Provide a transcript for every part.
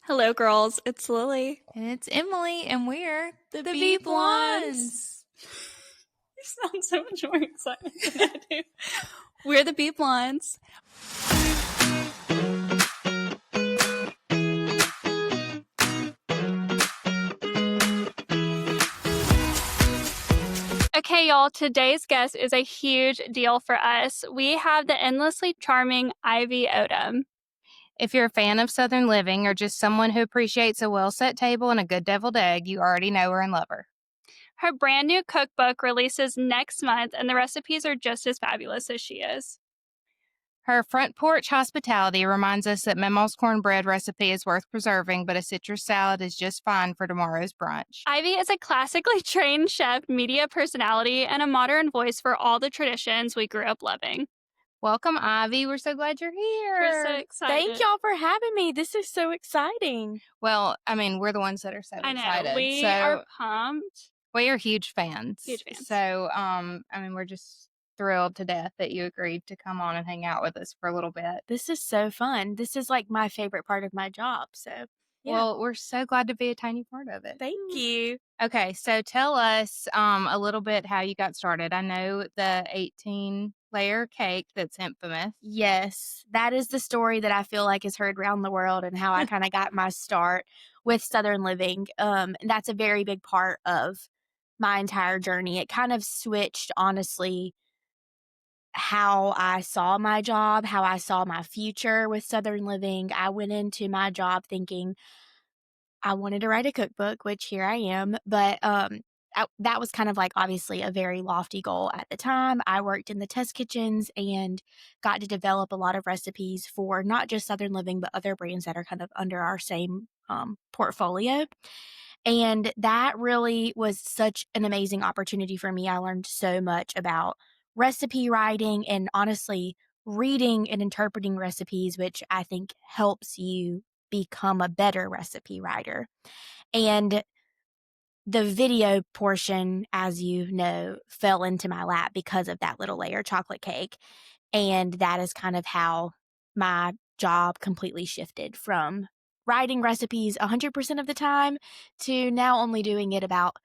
Hello, girls. It's Lily. And it's Emily, and we're The the Bee Bee Blondes. You sound so much more excited than I do. We're the Bee Blondes. Okay, y'all, today's guest is a huge deal for us. We have the endlessly charming Ivy Odom. If you're a fan of Southern living or just someone who appreciates a well-set table and a good deviled egg, you already know her and love her. Her brand new cookbook releases next month, and the recipes are just as fabulous as she is. Her front porch hospitality reminds us that Mama's cornbread recipe is worth preserving, but a citrus salad is just fine for tomorrow's brunch. Ivy is a classically trained chef, media personality, and a modern voice for all the traditions we grew up loving. Welcome, Ivy. We're so glad you're here. We're so excited. Thank y'all for having me. This is so exciting. Well, I mean, we're the ones that are so I know. excited. We are pumped. We are huge fans. Huge fans. So, I mean, we're just thrilled to death that you agreed to come on and hang out with us for a little bit. This is so fun. This is like my favorite part of my job. So, yeah. Well, we're so glad to be a tiny part of it. Thank you. Okay, so tell us a little bit how you got started. I know the 18-layer cake that's infamous. Yes, that is the story that I feel like is heard around the world and how I kind of got my start with Southern living. That's a very big part of my entire journey. It kind of switched, honestly, how I saw my job, how I saw my future with Southern living. I went into my job thinking I wanted to write a cookbook, which here I am, but that was kind of like obviously a very lofty goal at the time. I worked in the test kitchens and got to develop a lot of recipes for not just Southern Living, but other brands that are kind of under our same portfolio. And that really was such an amazing opportunity for me. I learned so much about recipe writing and honestly reading and interpreting recipes, which I think helps you become a better recipe writer. And the video portion, as you know, fell into my lap because of that little layer chocolate cake. And that is kind of how my job completely shifted from writing recipes 100% of the time to now only doing it about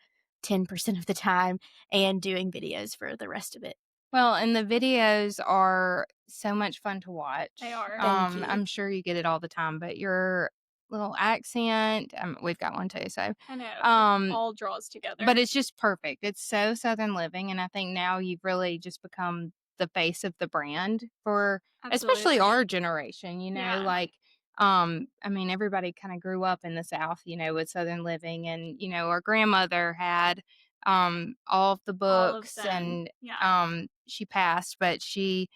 10% of the time and doing videos for the rest of it. Well, and the videos are so much fun to watch. They are. Thank you. I'm sure you get it all the time, but your little accent, we've got one too, so. I know. All draws together. But it's just perfect. It's so Southern living, and I think now you've really just become the face of the brand for especially our generation, you know, Yeah. I mean, everybody kind of grew up in the South, you know, with Southern living, and, you know, our grandmother had all of the books, and she passed, but she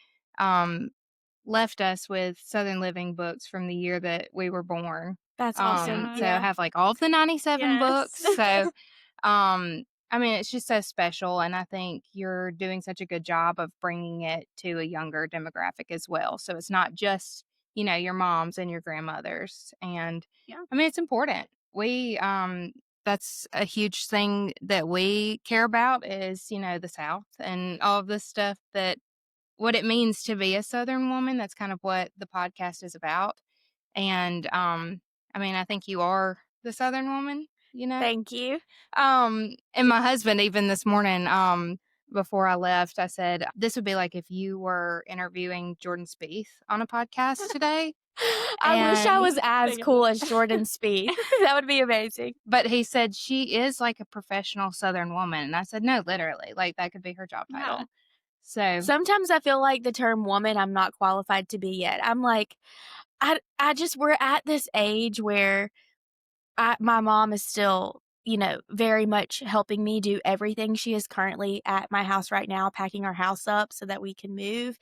left us with Southern living books from the year that we were born. That's awesome. So I have like all of the 97 books. So, I mean, it's just so special. And I think you're doing such a good job of bringing it to a younger demographic as well. So it's not just, you know, your moms and your grandmothers. And I mean, it's important. That's a huge thing that we care about is, you know, the South and all of this stuff what it means to be a Southern woman. That's kind of what the podcast is about. And, I mean, I think you are the Southern woman, you know? Thank you. And my husband, even this morning, before I left, I said, this would be like if you were interviewing Jordan Spieth on a podcast today. I wish I was as cool as Jordan Spieth. That would be amazing. But he said, she is like a professional Southern woman. And I said, no, literally, like that could be her job title. Yeah. So sometimes I feel like the term woman, I'm not qualified to be yet. I'm like, we're at this age where my mom is still, you know, very much helping me do everything. She is currently at my house right now, packing our house up so that we can move.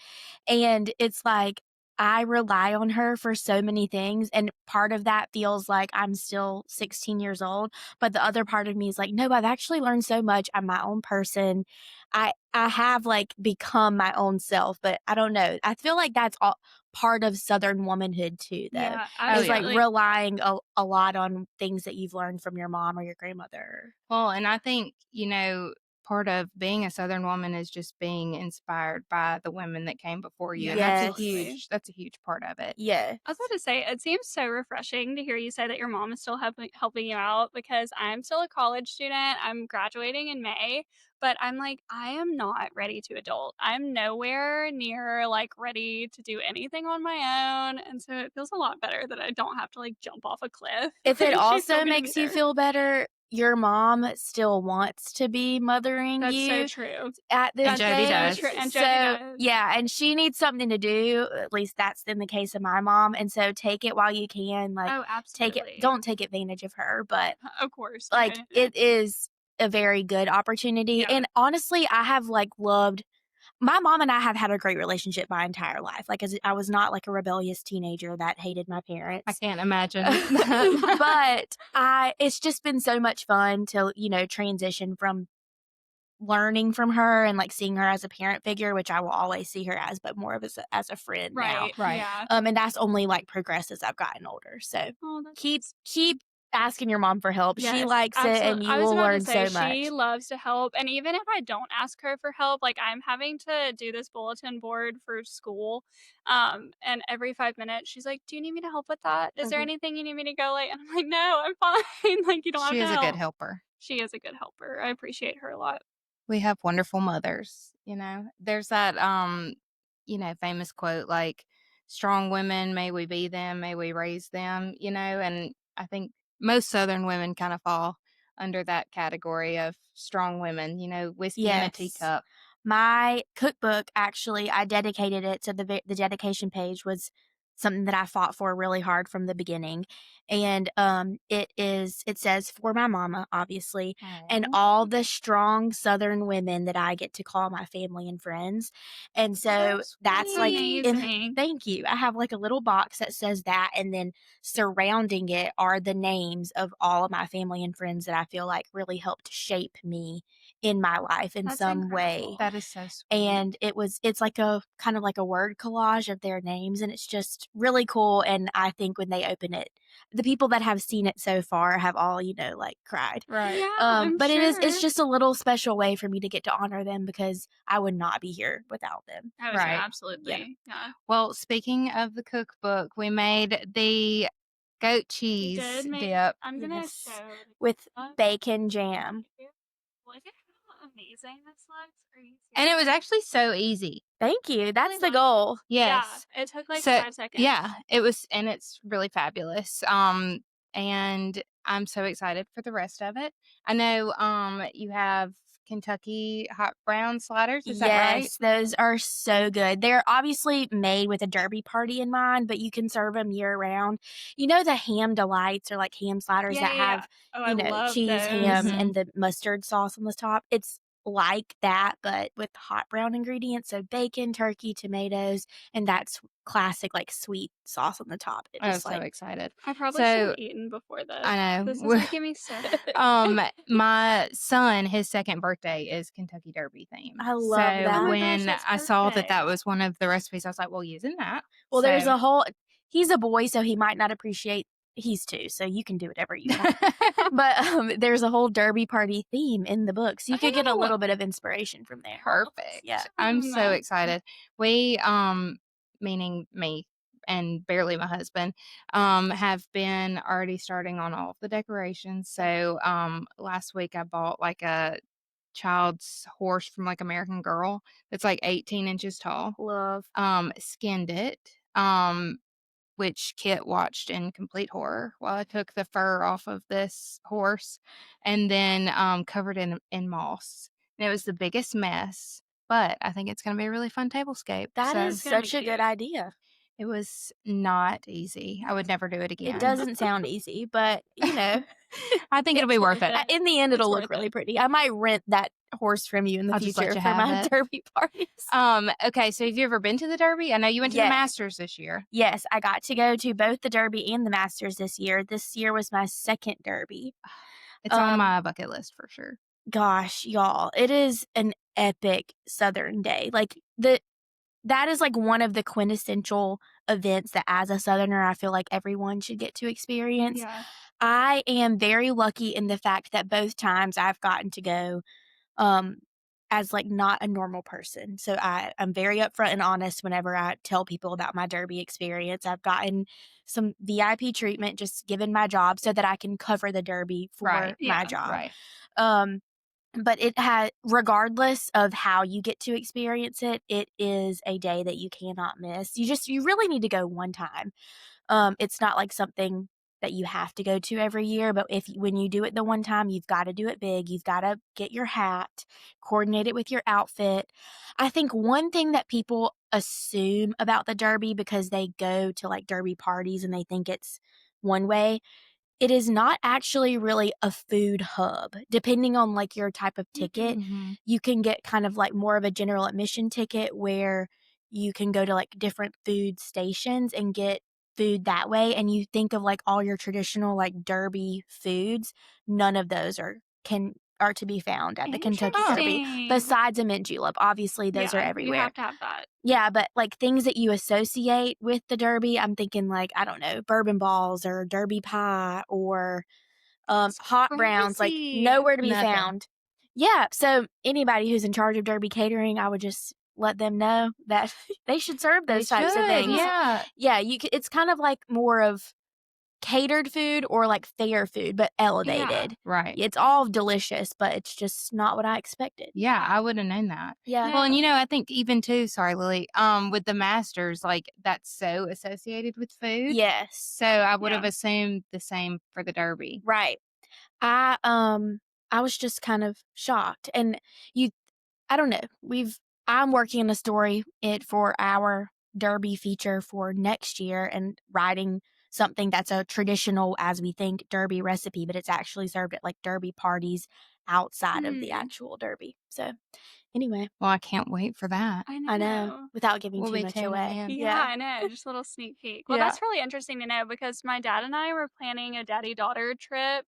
And it's like, I rely on her for so many things. And part of that feels like I'm still 16 years old. But the other part of me is like, no, I've actually learned so much. I'm my own person. I have like become my own self, but I don't know. I feel like that's all part of Southern womanhood too, though. Yeah, it's like relying a lot on things that you've learned from your mom or your grandmother. Well, and I think, you know, part of being a Southern woman is just being inspired by the women that came before you. Yeah, And that's a Yes. huge part of it. Yes. I was about to say, it seems so refreshing to hear you say that your mom is still helping you out because I'm still a college student. I'm graduating in May, but I'm like, I am not ready to adult. I'm nowhere near like ready to do anything on my own. And so it feels a lot better that I don't have to like jump off a cliff. If it Like, she's still also gonna be makes you there. feel better, your mom still wants to be mothering That's so you true. at this And Jody stage. does. So true. And So, Jody does. yeah, and she needs something to do. At least that's in the case of my mom. And so take it while you can. Like, Oh, take it. absolutely. Don't take advantage of her, but Of course. like No. it is a very good opportunity. Yeah. And honestly, I have like loved my mom and I have had a great relationship my entire life. Like, as I was not like a rebellious teenager that hated my I parents. can't imagine. But it's just been so much fun to, transition from learning from her and like seeing her as a parent figure, which I will always see her as, but more of as a friend now. Right. Right. Yeah. And that's only like progressed as I've gotten older. So Oh, that's keep asking your mom for help. She Yes, likes it, and absolutely. you I was will about to learn say so much. she loves to help, and even if I don't ask her for help, like I'm having to do this bulletin board for school, and every 5 minutes she's like, "Do you need me to help with that? Is there Mhm. anything you need me to go like?" And I'm like, "No, I'm fine. Like you don't have She to is a good help." helper. She is a good helper. I appreciate her a lot. We have wonderful mothers, There's that famous quote like strong women, may we be them, may we raise them, and I think most Southern women kind of fall under that category of strong women, whiskey in a Yes. teacup. My cookbook, actually, I dedicated it to the dedication page was something that I fought for really hard from the beginning. And it says for my mama, obviously, and all the strong Southern women that I get to call my family and friends. And so that's like amazing. thank you. I have like a little box that says that, and then surrounding it are the names of all of my family and friends that I feel like really helped shape me in my life in That's some way. incredible. That is so sweet. And it's like a kind of like a word collage of their names, and it's just really cool. And I think when they open it, the people that have seen it so far have all, like cried. Right. Yeah, I'm But sure. it's just a little special way for me to get to honor them because I would not be here without them. Oh, Right. yeah, absolutely. Yeah. Well, speaking of the cookbook, we made the goat cheese did make- dip. I'm gonna Yes. show the With cookbook. bacon jam. Look at how amazing this looks. Are you And it was serious? actually so easy. Thank you. That's the love it. goal. Yes. Yeah, it took like So, 5 seconds. Yeah, it was, and it's really fabulous. And I'm so excited for the rest of it. I know, you have Kentucky hot brown sliders. Is that right? Yes, those are so good. They're obviously made with a derby party in mind, but you can serve them year round. You know the ham delights or like ham sliders Yeah, that yeah, have, Oh, I love cheese, those. ham, Mhm. and the mustard sauce on the top. It's like that, but with hot brown ingredients. So bacon, turkey, tomatoes, and that's classic like sweet sauce on the top. It I'm just so excited. I probably should have eaten before this. I know. This is making me sick. My son, his second birthday is Kentucky Derby themed. I love so that. Oh my when gosh, that's I saw that perfect. was one of the recipes, I was like, well, using that. Well, there's So- a whole he's a boy, so he might not appreciate he's 2, so you can do whatever you want. But there's a whole derby party theme in the book, so you could get a Oh. little bit of inspiration from there. Perfect. Yeah. I'm so Mm. excited. We, meaning me and barely my husband, have been already starting on all of the decorations. So, last week I bought like a child's horse from like American Girl that's like 18 inches tall. Love. Skinned it. Which Kit watched in complete horror while I took the fur off of this horse and then covered in moss. And it was the biggest mess, but I think it's going to be a really fun tablescape. That So is gonna be such a good cute. idea. it was not easy. I would never do it again. It doesn't sound easy, but I think it'll be It's worth worth it. it. in the end, It's it'll look worth really it. pretty. I might rent that horse from you in the I'll just let future you for have my it. derby parties. Okay, so have you ever been to the Derby? I know you went to the Yes. Masters this year. Yes, I got to go to both the Derby and the Masters this year. This year was my second Derby. It's on Um, my bucket list for sure. Gosh, y'all, it is an epic Southern day. Like that is like one of the quintessential events that as a Southerner, I feel like everyone should get to experience. Yeah. I am very lucky in the fact that both times I've gotten to go, um, as like not a normal person. So I'm very upfront and honest whenever I tell people about my derby experience. I've gotten some VIP treatment just given my job so that I can cover the derby for Right. my Yeah. job. Right. But it had, regardless of how you get to experience it, it is a day that you cannot miss. You really need to go one time. It's not like something that you have to go to every year, but when you do it the one time, you've got to do it big. You've got to get your hat, coordinate it with your outfit. I think one thing that people assume about the Derby because they go to like Derby parties and they think it's one way, it is not actually really a food hub. Depending on like your type of ticket, Mhm. you can get kind of like more of a general admission ticket where you can go to like different food stations and get food that way. And you think of like all your traditional like Derby foods, none of those are to be found at the Kentucky Derby Interesting. besides a mint julep. Obviously, those are Yeah, you everywhere. have to have that. Yeah, but, like, things that you associate with the Derby, I'm thinking, like, I don't know, bourbon balls or Derby pie or, That's hot browns, like, crazy. nowhere to be Nothing. found. Yeah, so anybody who's in charge of Derby catering, I would just let them know that they should serve They those types of should. things. Yeah. Yeah, it's kind of like more of catered food or, like, fair food, but Yeah. elevated. Right. It's all delicious, but it's just not what I expected. Yeah, I would have known that. Yeah. Well, and I think even too, sorry, Lily, with the Masters, like that's so associated with food. Yes. So I would have Yeah. assumed the same for the Derby. Right. I I was just kind of shocked. And you I don't know. I'm working on a story for our Derby feature for next year and writing something that's a traditional as we think Derby recipe, but it's actually served at like Derby parties outside of the actual Derby. So anyway, Well, I can't wait for that. I I know, know. without giving We'll too be much tuning away. in. Yeah, I know. Just a little sneak peek. Well, Yeah. that's really interesting to know because my dad and I were planning a daddy-daughter trip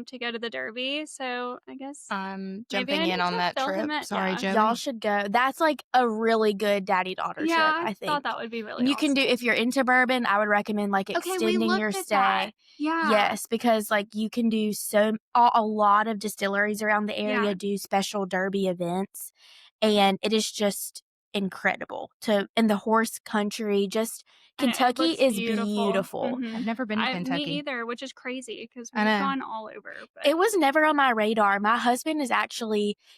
to go to the Derby. So I guess I'm maybe I jumping in need on to that fill him trip. in. Sorry, Yeah. Y'all Joey. should go. That's like a really good daddy-daughter Yeah, trip, I I think. thought that would be really And you can do, awesome. if you're into bourbon, I would recommend like Okay, we extending your looked at stay. that. Yeah. Yes, because like you can do a lot of distilleries around the area Yeah. do special Derby events, and it is just incredible in the horse country. Just I know, it Kentucky looks is beautiful. beautiful. I've never been to Me Kentucky. either, which is crazy because I we've know. gone all over. But It was never on my radar. My husband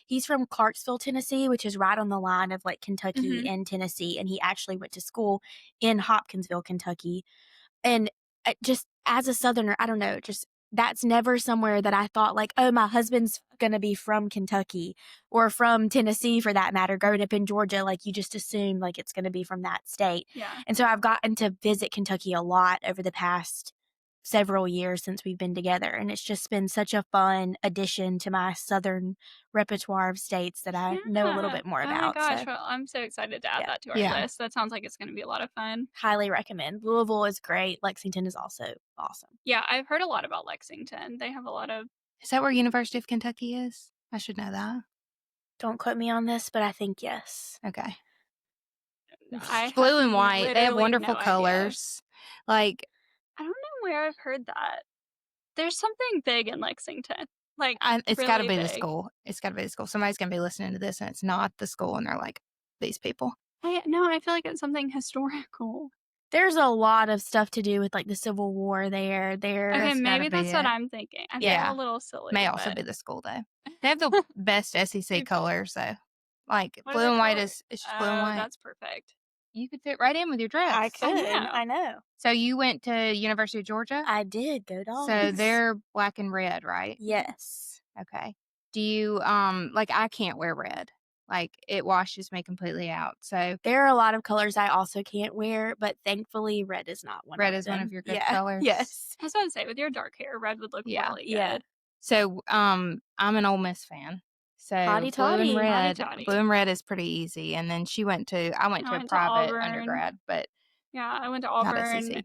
he's from Clarksville, Tennessee, which is right on the line of like Kentucky and Tennessee, and he actually went to school in Hopkinsville, Kentucky. And just as a Southerner, I don't know, just that's never somewhere that I thought like, oh, my husband's gonna be from Kentucky or from Tennessee for that matter. Growing up in Georgia, like you just assume like it's gonna be from that state. yeah. And so I've gotten to visit Kentucky a lot over the past several years since we've been together, and it's just been such a fun addition to my Southern repertoire of states that I know a little Yeah. bit more Oh my about. gosh. So Well, I'm so excited to add yeah, that to our Yeah. list. That sounds like it's going to be a lot of fun. highly recommend. Louisville is great. Lexington is also awesome. Yeah, I've heard a lot about Lexington. They have a lot of. Is that where University of Kentucky is? I should know that. Don't quote me on this, but I think yes. Okay. I Blue have and white. They have literally wonderful no idea. colors. Like, I don't know where I've heard that. There's something big in Lexington. Like, it's got to really be the big. school. It's got to be the school. Somebody's going to be listening to this and it's not the school and they're like, these people. No, I feel like it's something historical. There's a lot of stuff to do with like the Civil War there. Okay, That's maybe gotta be that's what it. I'm thinking. I feel Yeah. a little silly. May also but be the school though. They have the best SEC colors though. Like what are blue they and white called? it's just blue and white. That's perfect. You could fit right in with your dress. I could. know. I know. So you went to University of Georgia? I did go dogs. So they're black and red, right? yes. Okay. Do you like I can't wear red. Like it washes me completely out. So There are a lot of colors I also can't wear, but thankfully red is not one red of is them. one of your good yeah. colors. Yes. I was about to say, with your dark hair, red would look Yeah. really good. Yeah. So I'm an Ole Miss fan. So Hotty blue and toddy. red, Hotty toddy. blue and red is pretty easy. And then I went to I a went to private Auburn. undergrad, but Yeah, I went to not Auburn. SEC.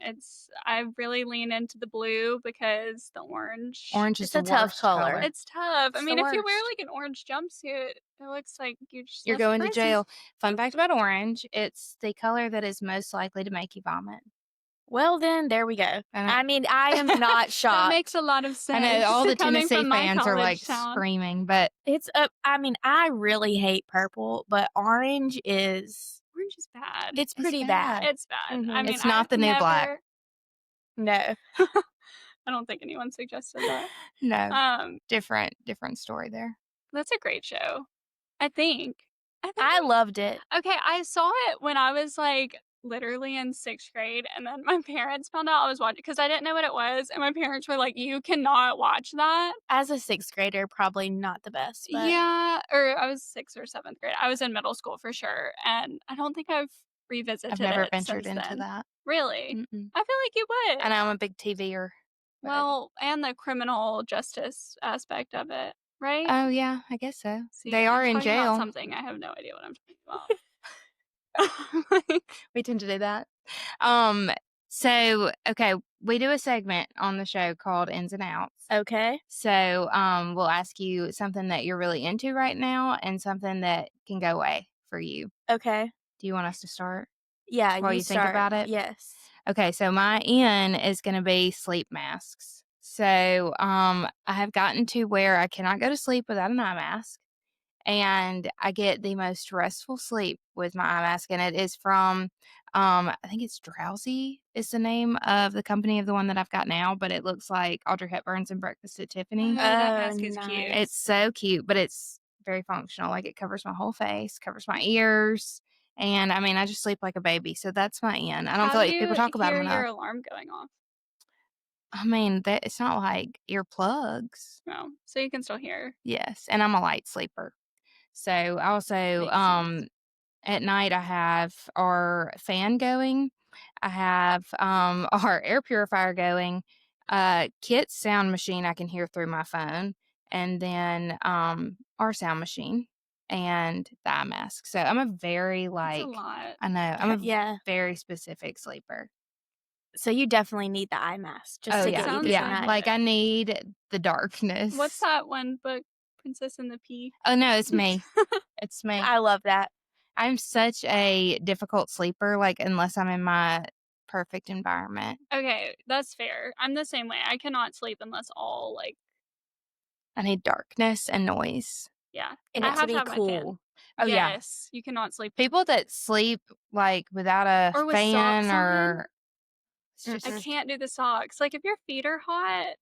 I really lean into the blue because the orange. Orange is It's the a tough worst color. color. It's tough. I It's mean, the if you wear worst. like an orange jumpsuit, it looks like you're just You're left going to prison. jail. Fun fact about orange, it's the color that is most likely to make you vomit. Well, then, there we go. I mean, I am not That shocked. makes a lot of I sense. know all the coming Tennessee from my fans are like college town. screaming, but It's I mean, I really hate purple, but orange is Orange is bad. it's pretty bad. bad. It's bad. I Mhm. mean, it's not the new black. No. I don't think anyone suggested that. No, Um, different story there. that's a great show. I think. I loved it. Okay, I saw it when I was, like, literally in 6th grade, and then my parents found out I was watching because I didn't know what it was, and my parents were like, "You cannot watch that." As a 6th grader, probably not the best, but Yeah, or I was 6th or 7th grade. I was in middle school for sure, and I don't think I've I've revisited never it ventured since into then. that. Really? Mm-mm. I feel like you I would. know I'm a big TVer. But, Well, and the criminal justice aspect of it, right? oh yeah, I guess so. See, They I'm are in talking about jail. something I have no idea what I'm talking about. We tend to do that. Um, so okay, we do a segment on the show called Ins and Outs. okay. So, we'll ask you something that you're really into right now and something that can go away for you. Okay. Do you want us to start Yeah, while you you think start. about it? Yes. Okay, so my in is going to be sleep masks. So, I have gotten to where I cannot go to sleep without an eye mask, and I get the most restful sleep with my eye mask, and it is from, I think it's Drowsy is the name of the company of the one that I've got now, but it looks like Audrey Hepburn's in Breakfast at Tiffany. Oh, that Oh, mask is cute. nice. It's so cute, but it's very functional. Like, it covers my whole face, covers my ears, and, I mean, I just sleep like a baby, so that's my in. I don't How feel do like people you talk about hear them your enough. alarm going off? I mean, that it's not like earplugs. No, so you can still hear. Yes, and I'm a light sleeper. So, I also, Makes sense. at night, I have our fan going. I have, our air purifier going, Kit's sound machine I can hear through my phone, and then, our sound machine and the eye mask. So, I'm a very, That's a like lot. I know, I'm a Yeah. very specific sleeper. So you definitely need the eye mask just Oh, to It get you yeah, sounds through the like yeah, you night. like, I would. need the darkness. What's that one book, Princess and the Pea? Oh, no, it's me. It's me. I love that. I'm such a difficult sleeper, like, unless I'm in my perfect environment. Okay, that's fair. I'm the same way. I cannot sleep unless all, like I need darkness and noise. yeah. And I it to have to be have my fan. cool. Oh, yeah. Yes, you cannot sleep People that sleep, like, without a or with fan socks on. or it's I just can't do the socks. Like, if your feet are hot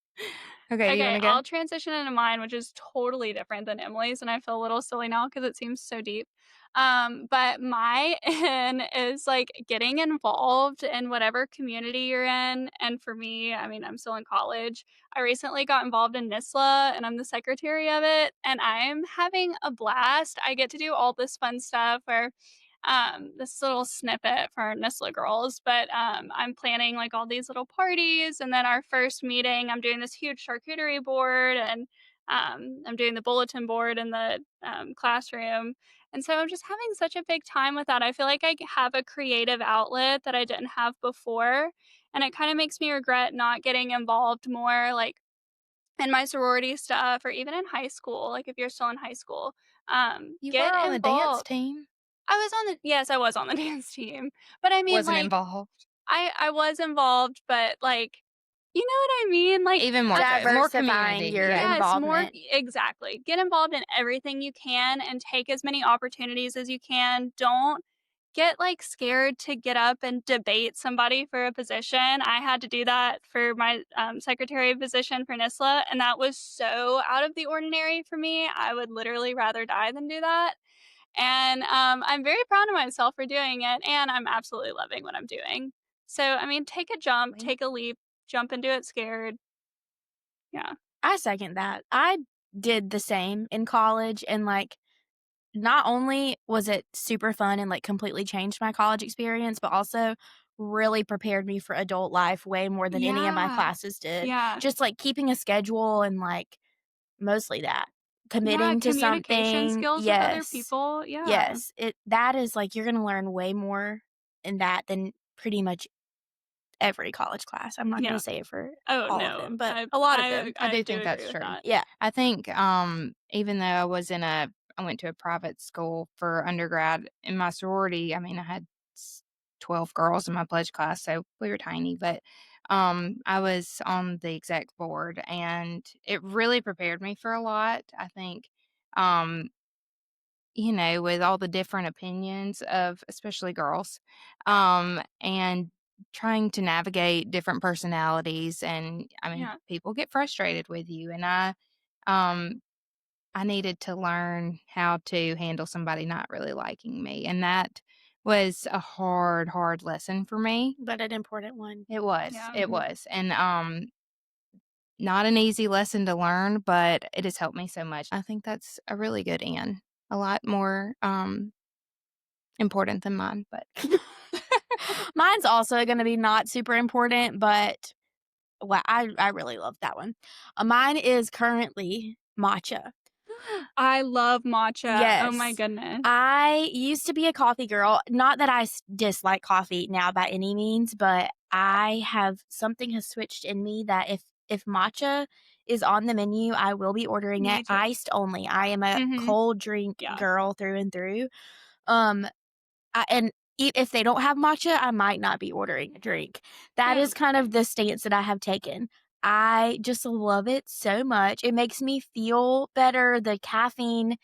okay, do you okay, wanna go? I'll transition into mine, which is totally different than Emily's, and I feel a little silly now because it seems so deep. But my in is like getting involved in whatever community you're in. And for me, I mean, I'm still in college. I recently got involved in NISLA and I'm the secretary of it, and I'm having a blast. I get to do all this fun stuff where this little snippet for NISLA girls, but I'm planning like all these little parties. And then our first meeting, I'm doing this huge charcuterie board and I'm doing the bulletin board in the classroom. And so I'm just having such a big time with that. I feel like I have a creative outlet that I didn't have before. And it kind of makes me regret not getting involved more, like in my sorority stuff or even in high school. Like if you're still in high school, You get were on the dance involved. team? I was on the yes, I was on the dance team, but I mean, Wasn't like, involved. I was involved, but, like, you know what I mean? Like, Even more so, more Diversifying community, your yeah. yes, more involvement. exactly. Get involved in everything you can and take as many opportunities as you can. Don't get, like, scared to get up and debate somebody for a position. I had to do that for my, secretary position for NISLA, and that was so out of the ordinary for me. I would literally rather die than do that. And I'm very proud of myself for doing it, and I'm absolutely loving what I'm doing. So, I mean, take a jump, take a leap, jump into it scared. Yeah. I second that. I did the same in college, and like not only was it super fun and like completely changed my college experience, but also really prepared me for adult life way more than any of my Yeah. classes did. Yeah. Just like keeping a schedule and like mostly that. Yeah, Committing to communication something. skills with other Yes. people. Yeah. Yes. That is like you're gonna learn way more in that than pretty much every college class. I'm not Yeah. gonna say it for Oh, all of no. them, but a lot of I them. I do do think agree that's with true. that. Yeah. I think, even though I went to a private school for undergrad, in my sorority, I mean, I had 12 girls in my pledge class, so we were tiny, but I was on the exec board, and it really prepared me for a lot. I think, um, with all the different opinions of especially girls, and trying to navigate different personalities, and I mean, Yeah. people get frustrated with you, and um, I needed to learn how to handle somebody not really liking me, and that was a hard, hard lesson for me. But an important one. Yeah. It was, and, not an easy lesson to learn, but it has helped me so much. I think that's a really good Anne, a lot more, important than mine, but Mine's also gonna be not super important, but well, I really love that one. Mine is currently matcha. I love matcha. Oh my Yes. goodness. I used to be a coffee girl. Not that I dislike coffee now by any means, but I have something has switched in me that if matcha is on the menu, I will be ordering it Me too. iced only. I am a Mhm. cold drink Yeah. girl through and through. Um, and if they don't have matcha, I might not be ordering a drink. That Yeah. is kind of the stance that I have taken. I just love it so much. It makes me feel better. The caffeine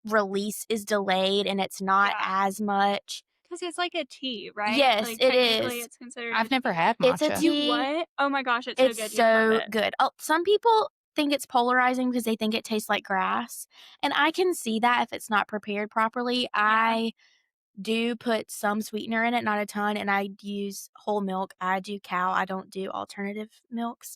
release is delayed and it's not Yeah. as much. 'Cause it's like a tea, right? Yes, Like, it technically, is. it's considered a I've never tea. had It's a matcha. You tea. what? Oh my gosh, it's so It's good. You'd love so it. good. Oh, some people think it's polarizing because they think it tastes like grass. And I can see that if it's not prepared properly. Yeah. I do put some sweetener in it, not a ton, and I use whole milk. I do cow. I don't do alternative milks.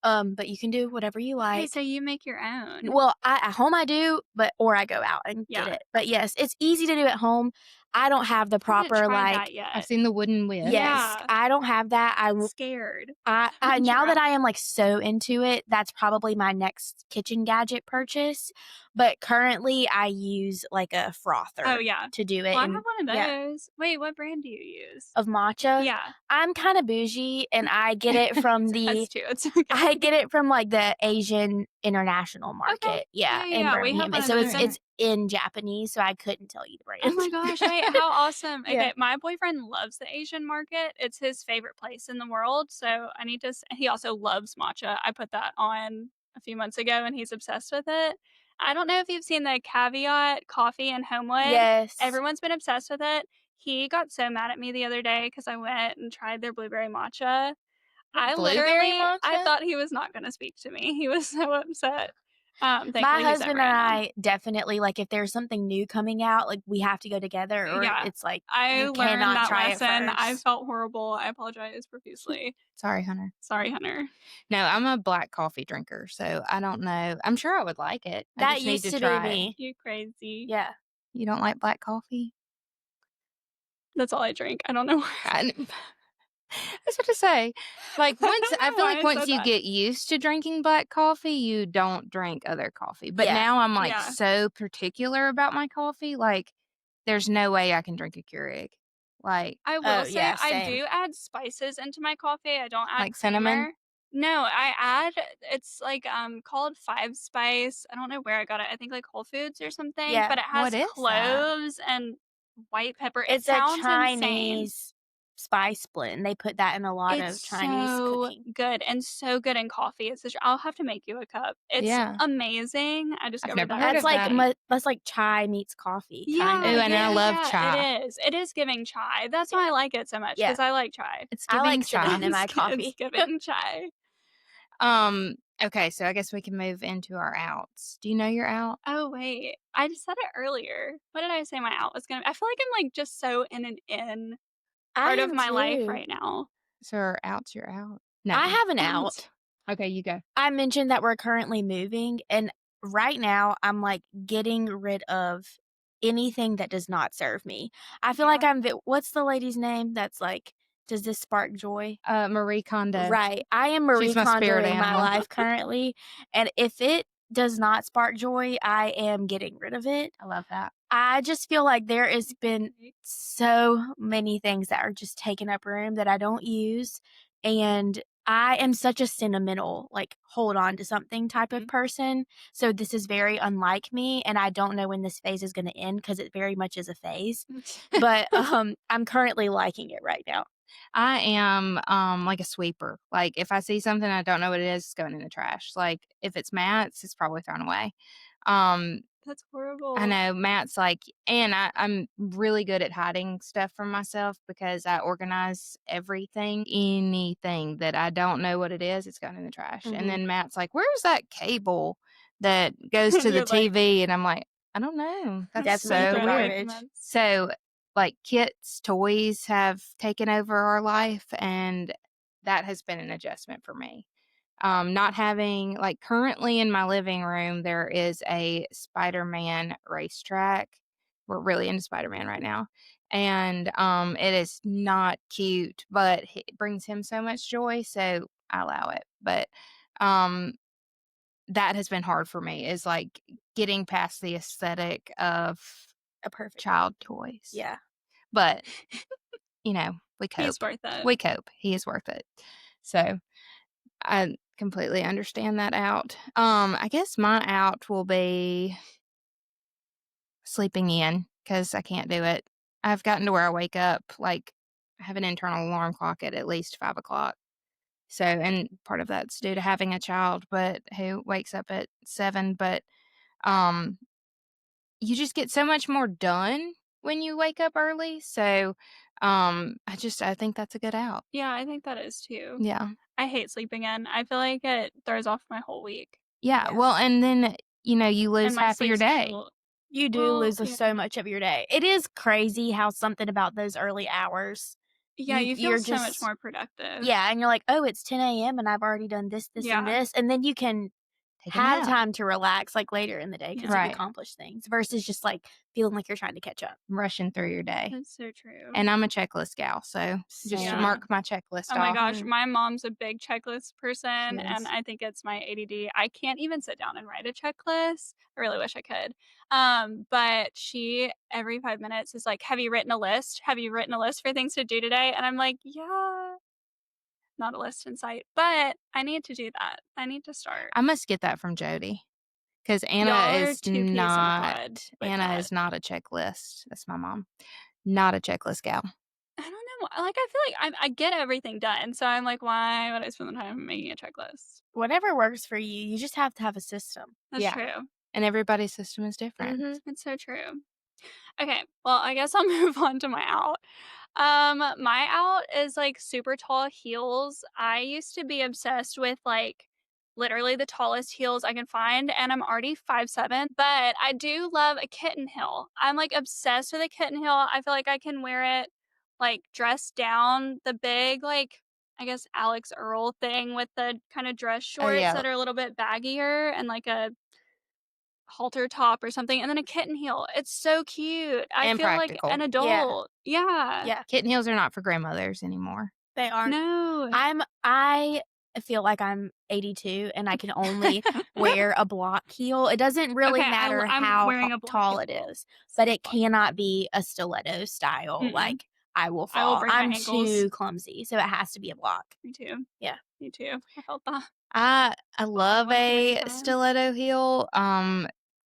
But you can do whatever you Okay, like. so you make your own. Well, at home I do, or I go out and get Yeah. it. But yes, it's easy to do at home. I don't have the I haven't proper tried like that I've yet. seen the wooden whisk. yes, Yeah. I don't have that. Scared. I now Try. that I am like so into it, that's probably my next kitchen gadget purchase. But currently I use like a Oh, frother yeah. to do it Well, I have and one of yeah, those. Wait, what brand do you use? of matcha. Yeah. I'm kind of bougie and I get it from Us the too. It's okay. I get it from like the Asian international Okay. market. Yeah, Yeah, yeah, in yeah. We have Birmingham. one And of so those. it's in Japanese, so I couldn't tell you the Oh brand. my gosh, wait, how awesome. Yeah. Okay, my boyfriend loves the Asian market. It's his favorite place in the world. So I need to, he also loves matcha. I put that on a few months ago and he's obsessed with it. I don't know if you've seen the Caveat coffee in Homewood. Yes. Everyone's been obsessed with it. He got so mad at me the other day because I went and tried their blueberry matcha. Blueberry I matcha? thought he was not going to speak to me. He was so upset. My Thankfully he's husband over and it now. I definitely like if there's something new coming out, like we have to go together or Yeah. it's like I you learned cannot that try it lesson. I first. felt horrible. I apologize profusely. Sorry, Hunter. Sorry, Hunter. No, I'm a black coffee drinker, so I don't know. I'm sure I would like it. I That just need used to to be try it. me. You crazy. Yeah. You don't like black coffee? That's all I drink. I don't know why. I was about to say, like, I once don't I know feel why like I once said you that. get used to drinking black coffee, you don't drink other coffee. But Yeah. now I'm, like, Yeah. so particular about my coffee, like, there's no way I can drink a Keurig. Like I Oh, will say yeah, I same. do add spices into my coffee. I don't add cinnamon? creamer. No, I add it's like called five spice. I don't know where I got it. I think like Whole Foods or something, Yeah. but it What has is that? cloves and white pepper. It It's a sounds insane. Chinese spice blend. They put that in a lot It's of Chinese so cooking. good and so good in coffee. It's such I'll have to make you a cup. It's Yeah. amazing. I I've discovered never that heard That's of like recently. that. that's like chai meets coffee, kind Yeah, Ooh, of. and yeah, I Yeah. yeah, love yeah. chai. It is. It is giving chai. That's Yeah. why I like it so much Yeah. because I like chai. It's I giving like cinnamon chai. in my It's coffee. giving chai. Okay, so I guess we can move into our outs. Do you know your out? Oh wait, I just said it earlier. What did I say my out was gonna? I feel like I'm like just so in an in I part of am my life too. right now. So our outs, you're out. No. I have an Out. out. Okay, you go. I mentioned that we're currently moving, and right now I'm like getting rid of anything that does not serve me. I feel like Yeah. what's the lady's name that's like, does this spark joy? Marie Kondo. Right. I am She's Marie my spirit Kondoing my animal. life currently, and if it does not spark joy, I am getting rid of it. I love that. I just feel like there has been so many things that are just taking up room that I don't use, and I am such a sentimental, like, hold on to something type of Mhm. person, so this is very unlike me, and I don't know when this phase is gonna end because it very much is a phase, but, I'm currently liking it right now. I am, like a sweeper. Like, if I see something I don't know what it is, it's going in the trash. Like, if it's mats, it's probably thrown away. Um, That's I horrible. know Matt's like, and I'm really good at hiding stuff from myself because I organize everything. Anything that I don't know what it is, it's going in the trash. And Mhm. then Matt's like, "Where's that cable that goes to the You're like, TV?" And I'm like, "I don't know. That's Definitely so the secret weird." garbage. documents. So, like, Kit's toys have taken over our life, and that has been an adjustment for me. Not having like, currently in my living room, there is a Spider-Man racetrack. We're really into Spider-Man right now, and, it is not cute, but it brings him so much joy, so I allow it, but, um, that has been hard for me is, like, getting past the aesthetic of A perfect child world. toys, Yeah. but, we He's cope. worth it. We cope. He is worth it. So I completely understand that out. I guess my out will be sleeping in because I can't do it. I've gotten to where I wake up, like, I have an internal alarm clock at least 5 o'clock. So, and part of that's due to having a child, but who wakes up at 7. But um, you just get so much more done when you wake up early. So, I think that's a good out. Yeah, I think that is too. Yeah. I hate sleeping in. I feel like it throws off my whole week, Yeah. Yeah. Well, and then, you and lose my half of sleep your day. schedule. You do Well, lose yeah. so much of your day. It is crazy how something about those early hours, Yeah, you feel you're so much just more productive. yeah, and you're like, "Oh, it's 10 a.m. and I've already done this, this, and Yeah, this," and then you can Take a have nap. time to relax, like, later in the day because 'cause yeah. you've Right. accomplished things versus just, like, feeling like you're trying to catch up. Rushing through your day. That's so true. And I'm a checklist gal, so just Same. Yeah. mark my checklist Oh my off. gosh, Mhm. my mom's a big checklist person, She and is. I think it's my ADD. I can't even sit down and write a checklist. I really wish I could. But she every 5 minutes is like, "Have you written a list? Have you written a list for things to do today?" And I'm like, "Yeah, not a list in sight, but I need to do that. I need to start." I must get that from Jody because Y'all are two peas in a pod with Anna that. is not a checklist. That's my mom. Not a checklist gal. I don't know. Like, I feel like I get everything done, so I'm like, why would I spend the time making a checklist? Whatever works for you, you just have to have a system. That's Yeah, true. and everybody's system is different. Mhm. It's so true. Okay, well, I guess I'll move on to my out. My out is like super tall heels. I used to be obsessed with like literally the tallest heels I can find, and I'm already 5'7", but I do love a kitten heel. I'm like obsessed with a kitten heel. I feel like I can wear it like dressed down, the big like I guess Alex Earl thing with the kind of dress Oh, shorts yeah, that are a little bit baggier and like a halter top or something, and then a kitten heel. It's so cute. I and feel like an practical. Yeah. adult. Yeah. Yeah. Kitten heels are not for grandmothers anymore. They aren't. No. I feel like I'm 82 and I can only wear a block heel. It doesn't really Okay, matter I'm how wearing a block tall heel. it is, but it cannot be a stiletto style. Mm-mm. Like, I will I will fall. break my I'm ankles. too clumsy, so it has to be a block. Me too. Yeah. Me too. I felt that. I I love went through it a time. stiletto heel,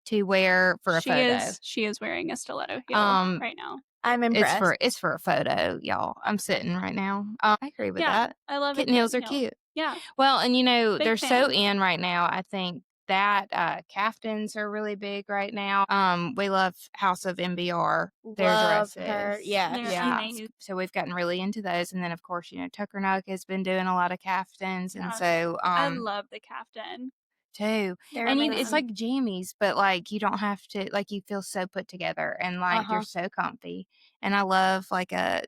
to wear for a photo. She is wearing a stiletto heel Um, right now. I'm it's impressed. for a photo, y'all. I'm sitting right now. I agree with Yeah, that. I love a Kitten heels kitten are heel. cute. Yeah, Well, and big they're so fan. in right now. I think that caftans are really big right now. We love House of MBR, their Love her. dresses. Yeah, They're she Yeah. amazing. So we've gotten really into those. And then of course, Tucker Nuck has been doing a lot of caftans. And Yes. so I love the caftan. too. they're And it's amazing. like jammies, but like you don't have to like you feel so put together and like you're Uh-huh. so comfy. And I love like a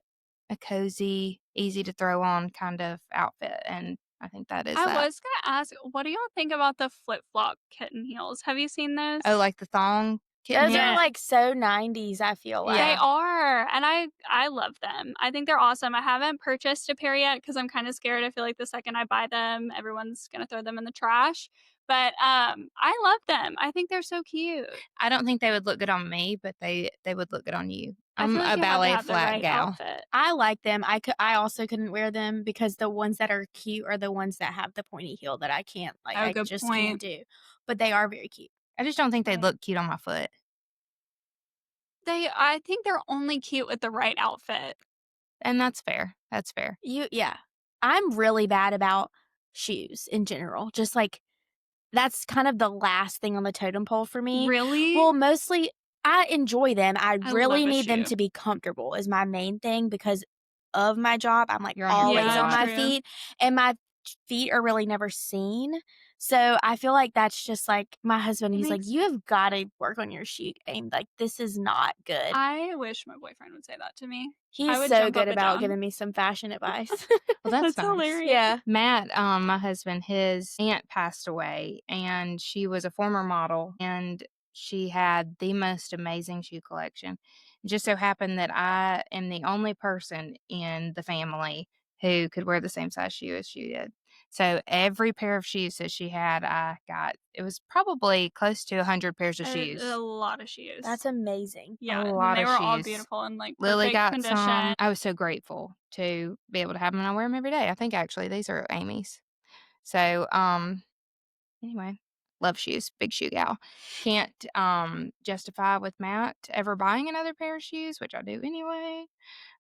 cozy, easy to throw on kind of outfit. And I think that is I that. was gonna ask, what do y'all think about the flip flop kitten heels? Have you seen those? Oh, like the thong kitten Those heel? are, Yeah. like, so 90s, I feel They like. Yeah. are, and I love them. I think they're awesome. I haven't purchased a pair yet because I'm kinda scared. I feel like the second I buy them, everyone's gonna throw them in the trash, but, I love them. I think they're so cute. I don't think they would look good on me, but they would look good on you. I I'm feel like a you have to ballet have the flat right gal. outfit. I like them. I also couldn't wear them because the ones that are cute are the ones that have the pointy heel that I can't, like, Oh, I good just point. can't do. But they are very cute. I just don't think they'd Right. look cute on my foot. I think they're only cute with the right outfit. And that's fair. That's fair. Yeah. I'm really bad about shoes in general. Just like that's kind of the last thing on the totem pole for me. Really? Well, mostly I enjoy them. I I really love a need them shoe. to be comfortable is my main thing because of my job. I'm like You're on your feet always a on lot. my true. feet and my feet are really never seen. So I feel like that's just like my husband. It He's like, makes you have got to work on your shoe game. Like this is not good. I wish my boyfriend would say that to me. He's would so jump good up and about down. giving me some fashion advice. Well, that's nice. hilarious. Yeah. Matt, my husband, his aunt passed away, and she was a former model, and she had the most amazing shoe collection. It just so happened that I am the only person in the family who could wear the same size shoe as she did. So every pair of shoes that she had, I got. It was probably close to 100 pairs of shoes. A lot of shoes. That's amazing. Yeah, a and lot they of were all shoes. beautiful and like Lily perfect got condition. some. I was so grateful to be able to have them, and I wear them every day. I think actually these are Amy's. So, anyway, love shoes, big shoe gal. Can't justify with Matt ever buying another pair of shoes, which I do anyway.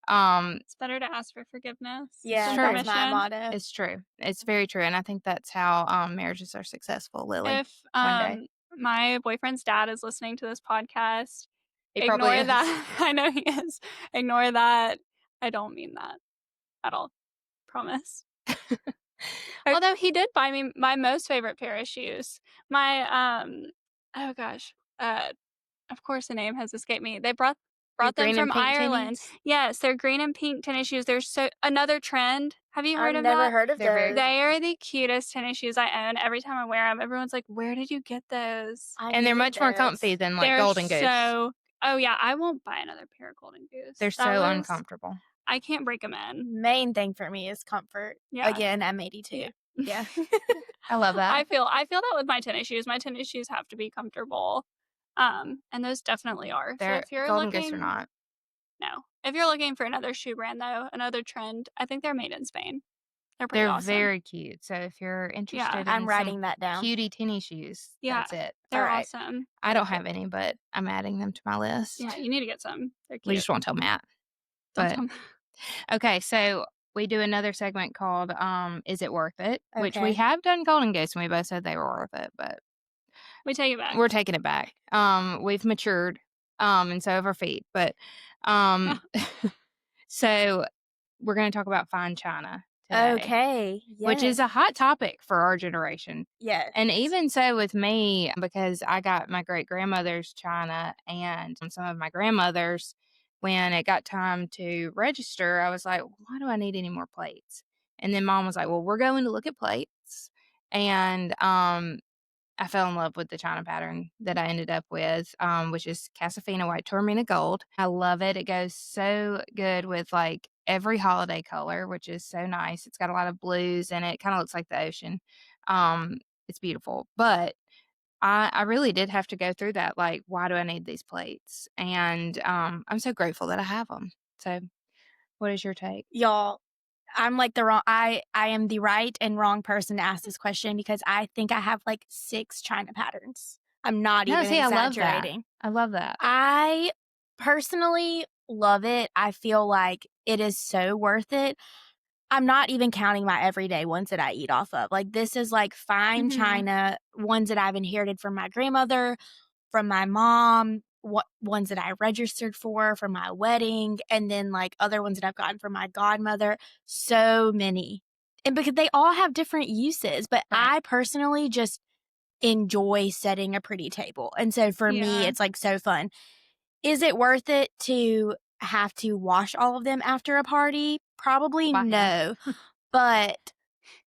It's better to ask for forgiveness. Yeah, than true. that's my permission. motto. It's true. It's very true, and I think that's how marriages are successful. Lily, If one day my boyfriend's dad is listening to this podcast, he probably ignore is. that. I know he is. Ignore that. I don't mean that at all. Promise. Although he did buy me my most favorite pair of shoes. My oh gosh. Of course the name has escaped me. They brought Your them green and from pink Ireland. tennies? Yes, they're green and pink tennis shoes. They're so another trend. Have you heard I've of never that? heard of They're very those. They are the cutest tennis shoes I own. Every time I wear them, everyone's like, "Where did you get those?" I And they're need much more those. comfy than like They're Golden Goose. so. Oh yeah, I won't buy another pair of Golden Goose. They're That so was- uncomfortable. I can't break them in. Main thing for me is comfort. Yeah. Again, I'm 82. Yeah. I love that. I feel that with my tennis shoes. My tennis shoes have to be comfortable. And those definitely are. They're So if you're Golden looking, Goose or not. no. If you're looking for another shoe brand though, another trend, I think they're made in Spain. They're pretty They're awesome. very cute. So if you're interested in I'm writing some that down. cutie tennis shoes, Yeah. that's it. They're All right. awesome. I don't have any, but I'm adding them to my list. Yeah, you need to get some. They're cute. We just won't tell Matt. Don't But tell me. okay, so we do another segment called Is It Worth It? Which we Okay. have done Golden Goose and we both said they were worth it, but We take it back. we're taking it back. We've matured, and so have our feet. But so we're gonna talk about fine china today. Okay. Which is a hot topic for our generation. Yes. And even so with me, because I got my great grandmother's china and some of my grandmother's, when it got time to register, I was like, why do I need any more plates? And then mom was like, well, we're going to look at plates. And I fell in love with the china pattern that I ended up with, which is Casafina White Taormina Gold. I love it. It goes so good with like every holiday color, which is so nice. It's got a lot of blues in it. It kind of looks like the ocean. It's beautiful. But I really did have to go through that. Like, why do I need these plates? And I'm so grateful that I have them. So what is your take? Y'all, I'm like I am the right and wrong person to ask this question because I think I have like 6 china patterns. I'm not even exaggerating. I love that. I personally love it. I feel like it is so worth it. I'm not even counting my everyday ones that I eat off of. Like this is like fine Mhm. china, ones that I've inherited from my grandmother, from my mom, ones that I registered for my wedding, and then like other ones that I've gotten from my godmother. So many. And because they all have different uses, but Right. I personally just enjoy setting a pretty table. And so for me, Yeah. it's like so fun. Is it worth it to have to wash all of them after a party? Probably Why? no. But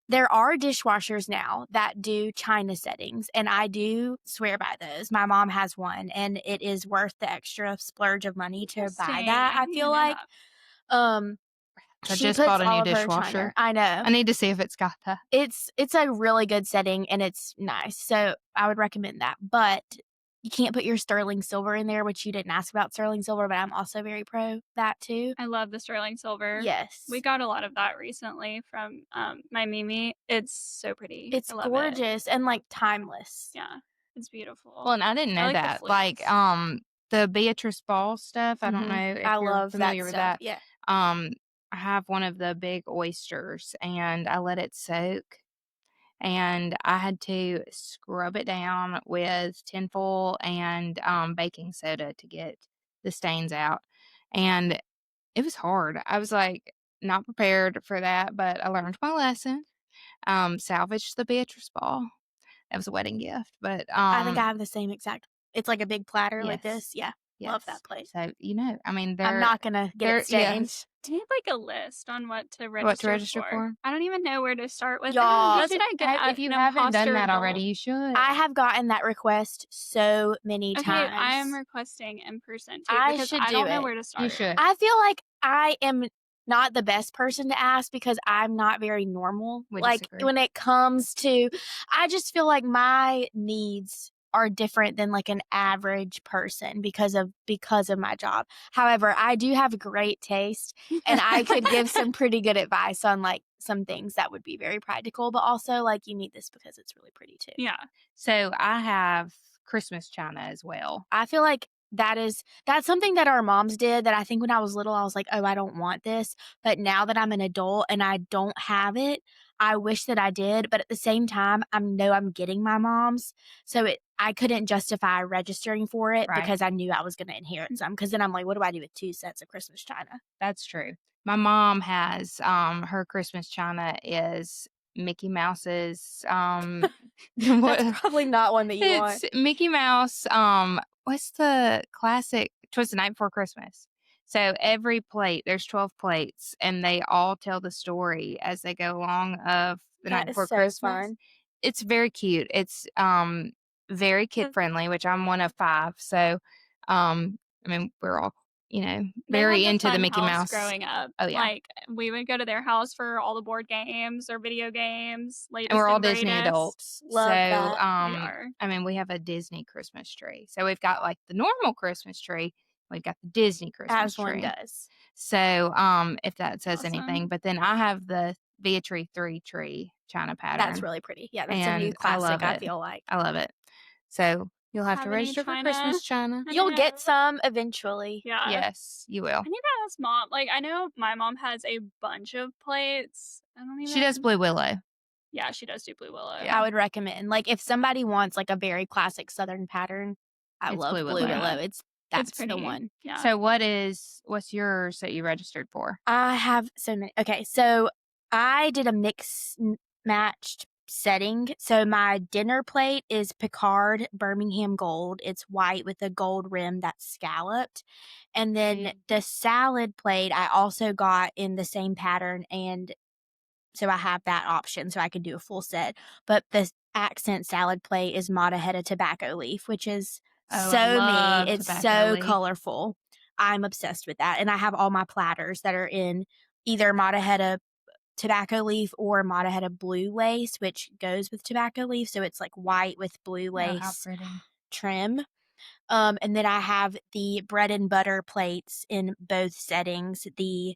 there are dishwashers now that do china settings, and I do swear by those. My mom has one, and it is worth the extra splurge of money to buy that. I Interesting. feel know like. that. I She just puts bought a new all of her dishwasher. china. I know. I need to see if it's got that. It's a really good setting and it's nice. So I would recommend that. But you can't put your sterling silver in there, which you didn't ask about sterling silver, but I'm also very pro that too. I love the sterling silver. Yes. We got a lot of that recently from my Mimi. It's so pretty. It's I love it. gorgeous and like timeless. Yeah, it's beautiful. Well, and I didn't know like the that. Like, flutes. the Beatrice Ball stuff, I don't Mhm. know if I you're love familiar that with stuff. that. Yeah. I have one of the big oysters and I let it soak and I had to scrub it down with tinfoil and baking soda to get the stains out. And it was hard. I was like not prepared for that, but I learned my lesson. Salvaged the Beatrice ball. That was a wedding gift, but I think I have the same exact. It's like a big platter like yes. this. Yeah. Love that Yes. plate. So, I mean, I'm not gonna get it stained. yes. Do you have like a list on what to What to register register for? I don't even know where to start with Y'all, it. Let's not get If you haven't done that already, you should. I have gotten that request so many Okay, times. I am requesting in person too I because should I do don't know it. where to start. You should. I feel like I am not the best person to ask because I'm not very normal. We like disagree. when it comes to, I just feel like my needs are different than like an average person because of my job. However, I do have great taste and I could give some pretty good advice on like some things that would be very practical, but also like you need this because it's really pretty too. Yeah. So I have Christmas china as well. I feel like that's something that our moms did that I think when I was little, I was like, oh, I don't want this. But now that I'm an adult and I don't have it, I wish that I did. But at the same time, I know I'm getting my mom's. So I couldn't justify registering for it Right. because I knew I was going to inherit some. Because then I'm like, what do I do with 2 sets of Christmas china? That's true. My mom has her Christmas china is Mickey Mouse's That's probably not one that you want. It's Mickey Mouse. What's the classic? 'Twas the Night Before Christmas. So every plate, there's 12 plates, and they all tell the story as they go along of the Night That is Before so Christmas. fun. It's very cute. It's very kid friendly, which I'm one of 5. So I mean, we're all They very had into the fun Mickey house Mouse. growing up. Oh yeah, Like we would go to their house for all the board games or video games. Latest and we're all and Disney greatest. adults. Love so that. We are. I mean, we have a Disney Christmas tree. So we've got like the normal Christmas tree. We've got the Disney Christmas As tree. one does. So if that says Awesome. anything, but then I have the Beatrice 3 tree china pattern. That's really pretty. Yeah, that's a new And I classic, love I it. feel like. I love it. So you'll have to Have any register for china? Christmas china. You'll get some eventually. Yeah. Yes, you will. I need to ask mom. Like I know my mom has a bunch of plates. I don't even. She does Blue Willow. Yeah, she does do Blue Willow. I would recommend. Like if somebody wants like a very classic Southern pattern, I It's love Blue Blue Willow. Willow. That's pretty. the one. Yeah. So what's yours that you registered for? I have so many. Okay, so I did a matched setting. So my dinner plate is Picard Birmingham gold. It's white with a gold rim that's scalloped. And then the salad plate I also got in the same pattern, and so I have that option so I could do a full set. But the accent salad plate is Mataheta tobacco leaf, which is so me. It's so colorful. I'm obsessed with that. And I have all my platters that are in either Mataheta tobacco leaf or Mataheta blue lace, which goes with tobacco leaf. So it's like white with blue lace trim. And then I have the bread and butter plates in both settings. The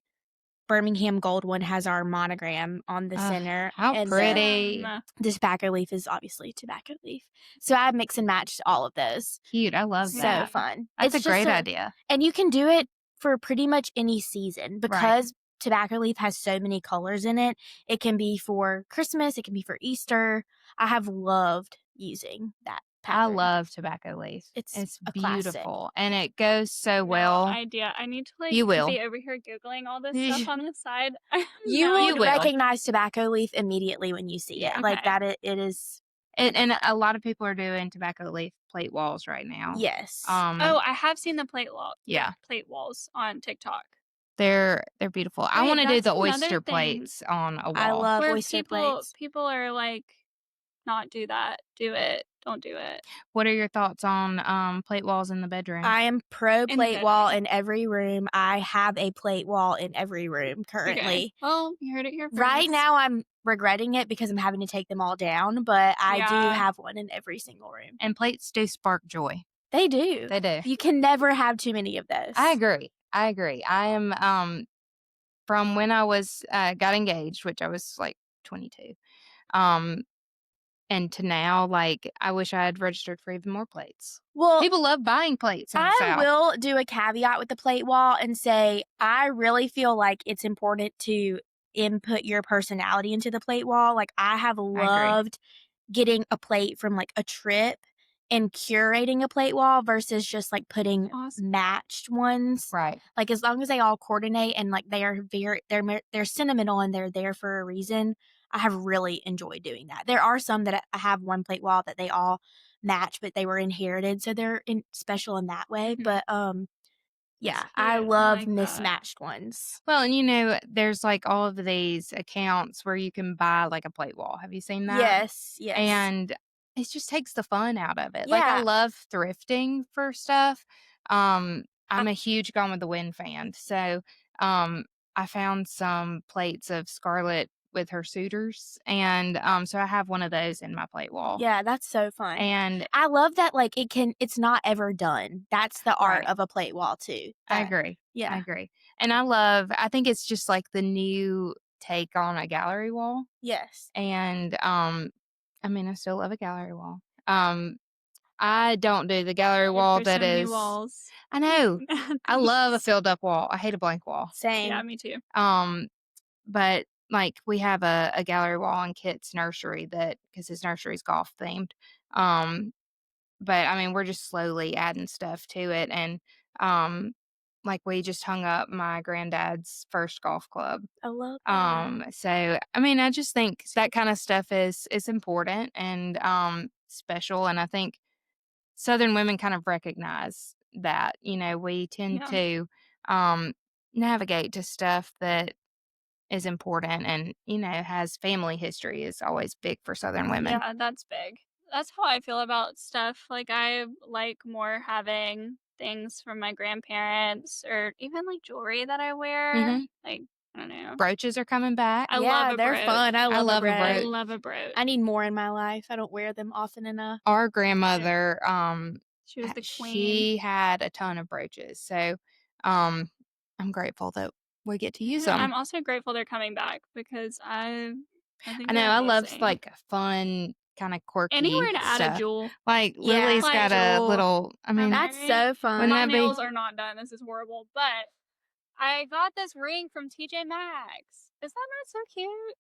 Birmingham gold one has our monogram on the center. How pretty. The tobacco leaf is obviously tobacco leaf. So I mix and matched all of those. Cute. I love that. So fun. That's a great idea. And you can do it for pretty much any season because tobacco leaf has so many colors in it. It can be for Christmas. It can be for Easter. I have loved using that pattern. I love tobacco leaf. It's beautiful. Classic. And it goes so well. No idea. I need to You will. be over here Googling all this stuff on the side. You will recognize tobacco leaf immediately when you see it. Okay. Like that it is. And a lot of people are doing tobacco leaf plate walls right now. Yes. I have seen the plate walls on TikTok. They're beautiful. I want to do the oyster plates on a wall. I love Where oyster plates. People are like, not do that. Do it. Don't do it. What are your thoughts on plate walls in the bedroom? I am pro plate wall in every room. I have a plate wall in every room currently. Okay. Well, you heard it here first. Right now I'm regretting it because I'm having to take them all down, but I do have one in every single room. And plates do spark joy. They do. They do. You can never have too many of those. I agree. I am, from when I was, got engaged, which I was, like, 22, um, and to now, like, I wish I had registered for even more plates. Well, People love buying plates in the I South. will do a caveat with the plate wall and say I really feel like it's important to input your personality into the plate wall. Like, I have loved getting a plate from, like, a trip and curating a plate wall versus just, like, putting Awesome. matched ones. Right. Like, as long as they all coordinate and, like, they are they're sentimental and they're there for a reason, I have really enjoyed doing that. There are some that I have one plate wall that they all match, but they were inherited, so they're special in that way. Mhm. But yeah, That's I cute. love like that. mismatched ones. Well, and there's like all of these accounts where you can buy like a plate wall. Have you seen that? Yes, yes. And it just takes the fun out of it. Like I Yeah. love thrifting for stuff. I'm a huge Gone with the Wind fan. So I found some plates of Scarlett with her suitors. And so I have one of those in my plate wall. Yeah, that's so fun. And I love that, like, it's not ever done. That's the art Right. of a plate wall, too. I agree. I Yeah. agree. And I think it's just like the new take on a gallery wall. Yes. And I mean, I still love a gallery wall. I don't do the gallery wall There's that so many is. walls. I know. I love a Thanks. filled up wall. I hate a blank wall. Same. Yeah, me too. But like we have a gallery wall in Kit's nursery because his nursery's golf themed. But I mean, we're just slowly adding stuff to it, and like we just hung up my granddad's first golf club. I love that. So I mean, I just think that kind of stuff is important and special, and I think Southern women kind of recognize that. We tend Yeah. to navigate to stuff that is important and has family history is always big for Southern women. Yeah, that's big. That's how I feel about stuff. Like, I like more having things from my grandparents or even like jewelry that I wear. Mhm. Like, I don't know. Brooches are coming back. I Yeah, love a they're brooch. fun. I love a love a I brooch. love a brooch. I need more in my life. I don't wear them often enough. Our grandmother, She was the queen. she had a ton of brooches, so I'm grateful that we get to use them. I'm also grateful they're coming back because I think I know they're I love amazing. like fun, kind of quirky Anywhere to add a stuff. jewel. Like Yeah. Lily's Like got a jewel. little. I mean, That's Right? so fun. Wouldn't My that be- nails are not done. This is horrible. But I got this ring from TJ Maxx. Is that not so cute?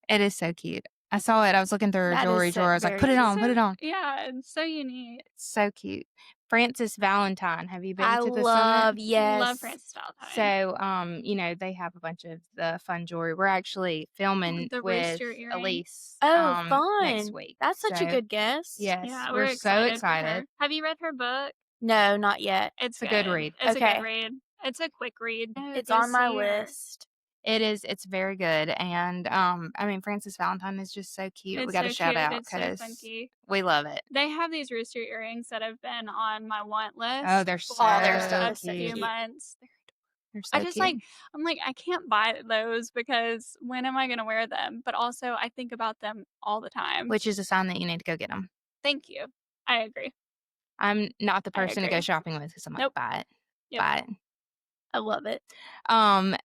it is so cute. I saw it. I was looking through her That is jewelry so drawer. I was like, very put it cute. on, put it on. Yeah, it's so unique. It's so cute. Francis Valentine. Have you been I to the love, summit? yes. Love Francis Valentine. So, they have a bunch of the fun jewelry. We're actually filming The with rooster earring. Elise Oh, fun. next week. That's such a So, good guess. Yes, Yeah, we're so for her. excited. Have you read her book? No, not yet. It's a good read. It's a Okay. good read. It's a quick read. It's Go on my see her. list. It is. It's very good. And, I mean, Francis Valentine is just so cute. We It's got to so shout cute. out It's so because funky. we love it. They have these rooster earrings that have been on my want list. Oh, they're for so the so few cute. months. They're so I just cute. I'm like, I can't buy those because when am I going to wear them? But also, I think about them all the time. Which is a sign that you need to go get them. Thank you. I agree. I'm not the I person to go agree. shopping with because I'm like, Nope. buy it. Yep. Buy it. I love it.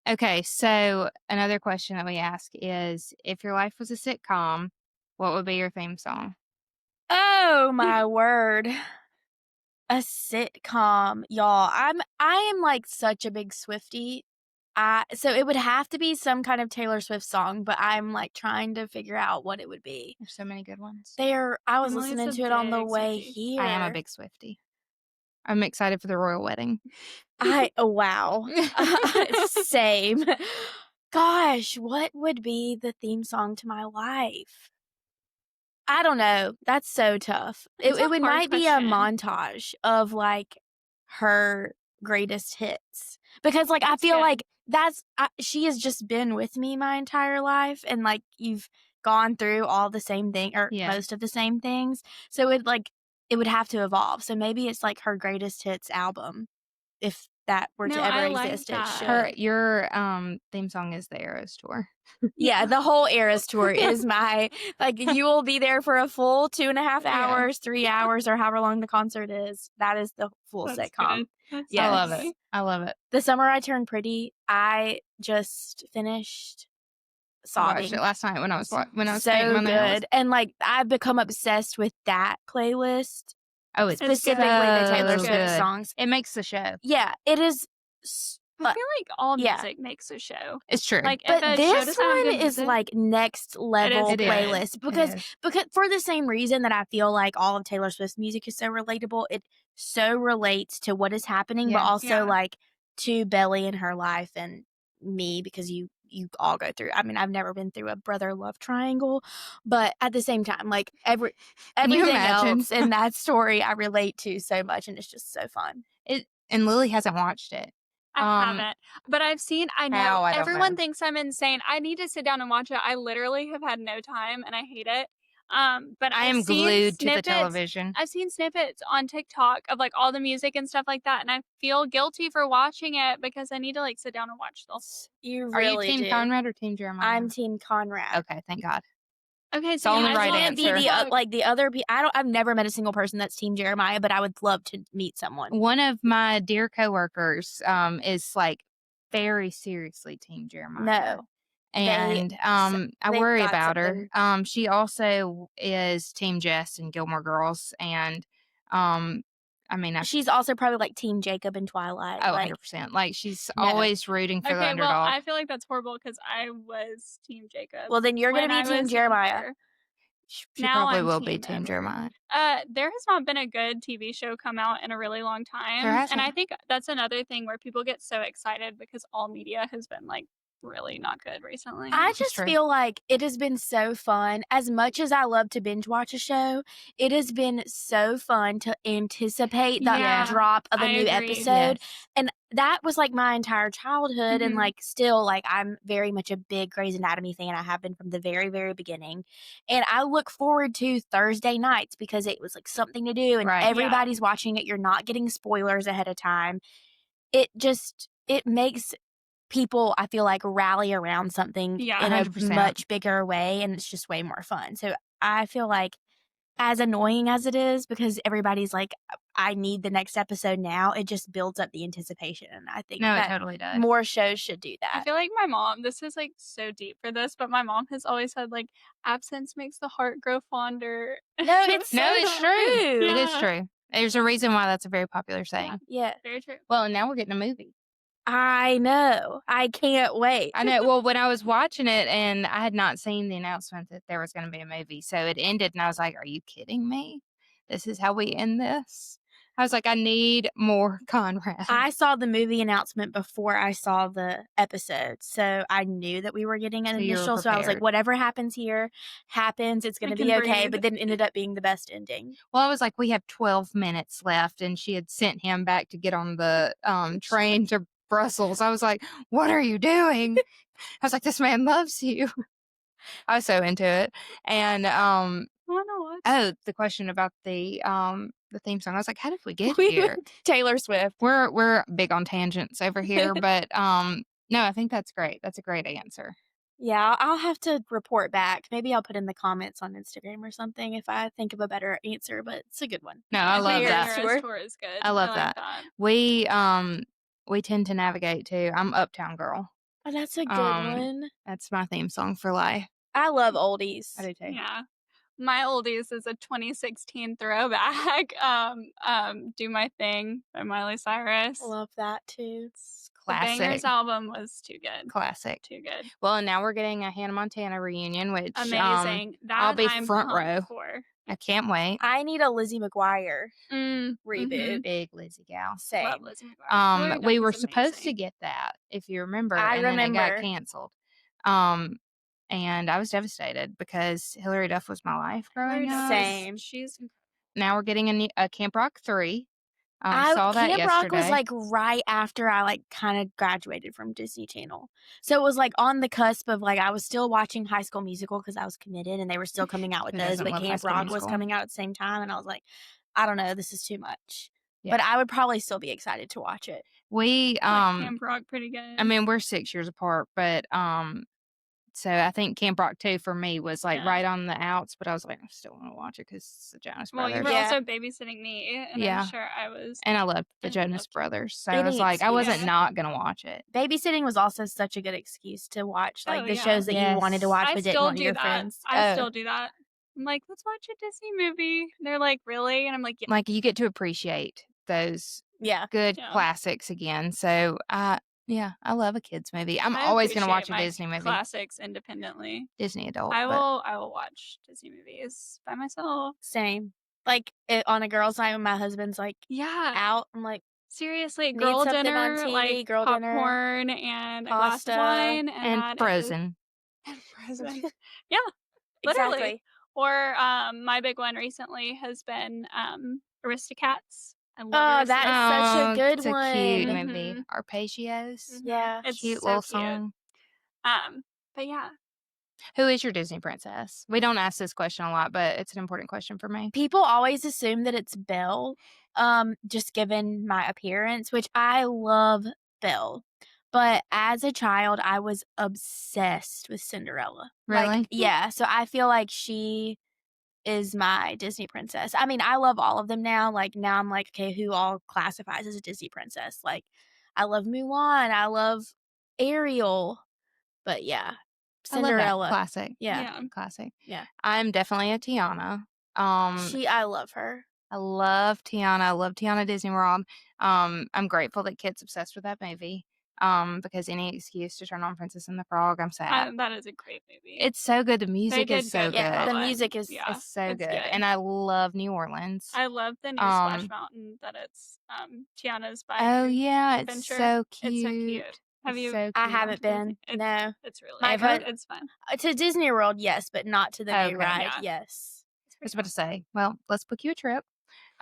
Okay, so another question that we ask is if your life was a sitcom, what would be your theme song? Oh my word. A sitcom, y'all. I am like such a big Swiftie. So it would have to be some kind of Taylor Swift song, but I'm like trying to figure out what it would be. There's so many good ones. I was Emily's listening a to it on the big way Swiftie. here. I am a big Swiftie. I'm excited for the royal wedding. Wow. Same. Gosh, what would be the theme song to my life? I don't know. That's so tough. It's a It would hard might be a question. montage of like her greatest hits because like I That's feel good. like she has just been with me my entire life and like you've gone through all the same thing or Yeah. most of the same things. So it would have to evolve. So maybe it's like her greatest hits album if that were to No, ever I like exist, it that. should. Your theme song is the Eras Tour. Yeah, the whole Eras Tour is my, like, you will be there for a full 2.5 Yeah. hours, 3 hours, or however long the concert is. That is the full That's sitcom. good. That's I love funny. it. I love it. The Summer I Turned Pretty, I just finished I watched sobbing. it last night when I was painting So my nails. good. And, like, I've become obsessed with that playlist, Oh, it's specifically the Taylor so Swift good. songs. It makes the show. Yeah, it is. I feel like all yeah. music makes a show. It's true. Like, But if a show this doesn't have one good is music, like next level good. playlist It because is. for the same reason that I feel like all of Taylor Swift's music is so relatable, it so relates to what is happening, but Yeah. also Yeah. like to Belly in her life and me, because you all go through. I mean, I've never been through a brother love triangle, but at the same time, like Can you everything imagine? else in that story I relate to so much, and it's just so fun. And Lily hasn't watched it. I haven't, but I've seen. I know How? I don't everyone know. thinks I'm insane. I need to sit down and watch it. I literally have had no time, and I hate it. But I I've am seen glued to the snippets. television. I've seen snippets on TikTok of like all the music and stuff like that, and I feel guilty for watching it because I need to like sit down and watch the whole. You Are you really Team do. Conrad or Team Jeremiah? I'm Team Conrad. Okay, thank God. Okay, It's the only right Can't be answer. the other. I've never met a single person that's Team Jeremiah, but I would love to meet someone. One of my dear coworkers is like very seriously Team Jeremiah. No, And I they've worry got about her. something. She also is Team Jess and Gilmore Girls, and I mean, She's also probably like Team Jacob in Twilight. oh, like, 100%. Like she's No. always rooting for the Okay, well, underdog. I feel like that's horrible because I was Team Jacob. Well, then you're gonna when be I Team was Jeremiah. younger. She Now probably I'm will be Team Team Edward. Jeremiah. There has not been a good TV show come out in a really long time. There hasn't. And I think that's another thing where people get so excited because all media has been like really not good recently. I It's just true. feel like it has been so fun. As much as I love to binge watch a show, it has been so fun to anticipate the Yeah, drop of a I new agree. episode. Yes. And that was like my entire childhood. And Mhm. like still, like I'm very much a big Grey's Anatomy fan. I have been from the very, very beginning. And I look forward to Thursday nights because it was like something to do and Right, yeah. everybody's watching it. You're not getting spoilers ahead of time. It makes people, I feel like, rally around something Yeah. in a 100%. much bigger way, and it's just way more fun. So I feel like, as annoying as it is, because everybody's like, I need the next episode now, it just builds up the anticipation. And I think No, it that totally does. more shows should do I that. feel like my mom, this is like so deep for this, but my mom has always said like absence makes the heart grow fonder. No, it's No, so it's true. true. It is Yeah. true. There's a reason why that's a very popular saying. Yeah, Very true. Well, and now we're getting a movie. I know. I can't wait. I know. Well, when I was watching it and I had not seen the announcement that there was going to be a movie, so it ended and I was like, are you kidding me? This is how we end this? I was like, I need more Conrad. I saw the movie announcement before I saw the episode, so I knew that we were getting an So you were initial. So I was like, prepared. whatever happens here, happens. It's going I to be can okay. breathe. But then it ended up being the best ending. Well, I was like, we have 12 minutes left, and she had sent him back to get on the train to Brussels. I was like, what are you doing? I was like, this man loves you. I was so into it. And the question about the theme song. I was like, how did we get here? Taylor Swift. We're big on tangents over here, but no, I think that's great. That's a great answer. Yeah, I'll have to report back. Maybe I'll put in the comments on Instagram or something if I think of a better answer, but it's a good one. No, I love Weird. that. Eras Tour is good. I love like that. We tend to navigate too. I'm Uptown Girl. Oh, that's a good one. That's my theme song for life. I love oldies. I do too. Yeah. My oldies is a 2016 throwback. Do My Thing by Miley Cyrus. Love that too. The Bangers Classic. album was too good. Classic. Too good. Well, and now we're getting a Hannah Montana reunion, which Amazing. That I'll be I'm front pumped row. for. I can't wait. I need a Lizzie McGuire Reboot. reboot. Big Lizzie gal. Same. Love Lizzie McGuire. Hilary We Duff were is supposed to amazing. get that, if you remember, I and then it got remember. canceled. And I was devastated because Hilary Duff was my life growing Hilary Duff up. is- Same. She's Now we're getting a Camp Rock 3. I saw that Camp yesterday. Rock was like right after I like kind of graduated from Disney Channel. So it was like on the cusp of like I was still watching High School Musical because I was committed and they were still coming out with Who those, doesn't but love High Camp School Rock was Musical? coming out at the same time and I was like, I don't know, this is too much. Yeah. But I would probably still be excited to watch it. We, I like Camp Rock pretty good. I mean, we're 6 years apart, but, so I think Camp Rock 2 for me was, like, Yeah. right on the outs, but I was like, "I still wanna watch it because it's the Jonas Well, you Brothers." were Yeah. also babysitting me, and I'm Yeah. sure I was And I loved the I Jonas loved Brothers, so I Any was like, I wasn't excuse. not gonna watch it. Babysitting was also such a good excuse to watch, Oh, like, the yeah. shows that you wanted to Yes. watch I but didn't still want do your that. friends. I Oh, still do that. I'm like, "Let's watch a Disney movie." And they're like, "Really?" And I'm like, "Yeah." Like, you get to appreciate those yeah. good Yeah. classics again, so, yeah, I love a kids movie. I'm I always gonna appreciate watch a my Disney movie. classics independently. Disney adult, but I will watch Disney movies by myself. Same. Like, on a girls' night when my husband's, like, Yeah. out, I'm like, Seriously, need girl something on dinner, like TV, girl dinner, popcorn and a glass of pasta. wine, and and that is Frozen. and Frozen. Yeah, literally. Exactly. Or my big one recently has been Aristocats. I love Oh, Aristocats. that is such a Oh, good it's a cute one. movie. Mhm. Arpeggios. Yeah. It's Cute so little cute. song. But yeah, Who is your Disney princess? We don't ask this question a lot, but it's an important question for me. People always assume that it's Belle, just given my appearance, which I love Belle. But as a child, I was obsessed with Cinderella. Like, Really? yeah, so I feel like she is my Disney princess. I mean, I love all of them now. Like, now I'm like, okay, who all classifies as a Disney princess? Like, I love Mulan, I love Ariel, but yeah, I love that. Cinderella. Classic. Yeah, yeah. Classic. yeah. I'm definitely a Tiana. I I love her. love Tiana. I love Tiana Disney World. I'm grateful that Kit's obsessed with that movie. Because any excuse to turn on Princess and the Frog, I'm sad. That is a great movie. It's so good. The music did is so good with good. that The one. music is Yeah, It's so it's good. good. And I love New Orleans. I love the new Splash Um, Mountain that it's Tiana's by oh New yeah, it's Adventure. so It's so cute. cute. Have It's you? so I cute. haven't been. It's, No. it's really My Ever? it's fun. To Disney World, yes, but not to the new Okay. ride. Yeah. Yes. I was about to say, well, let's book you a trip.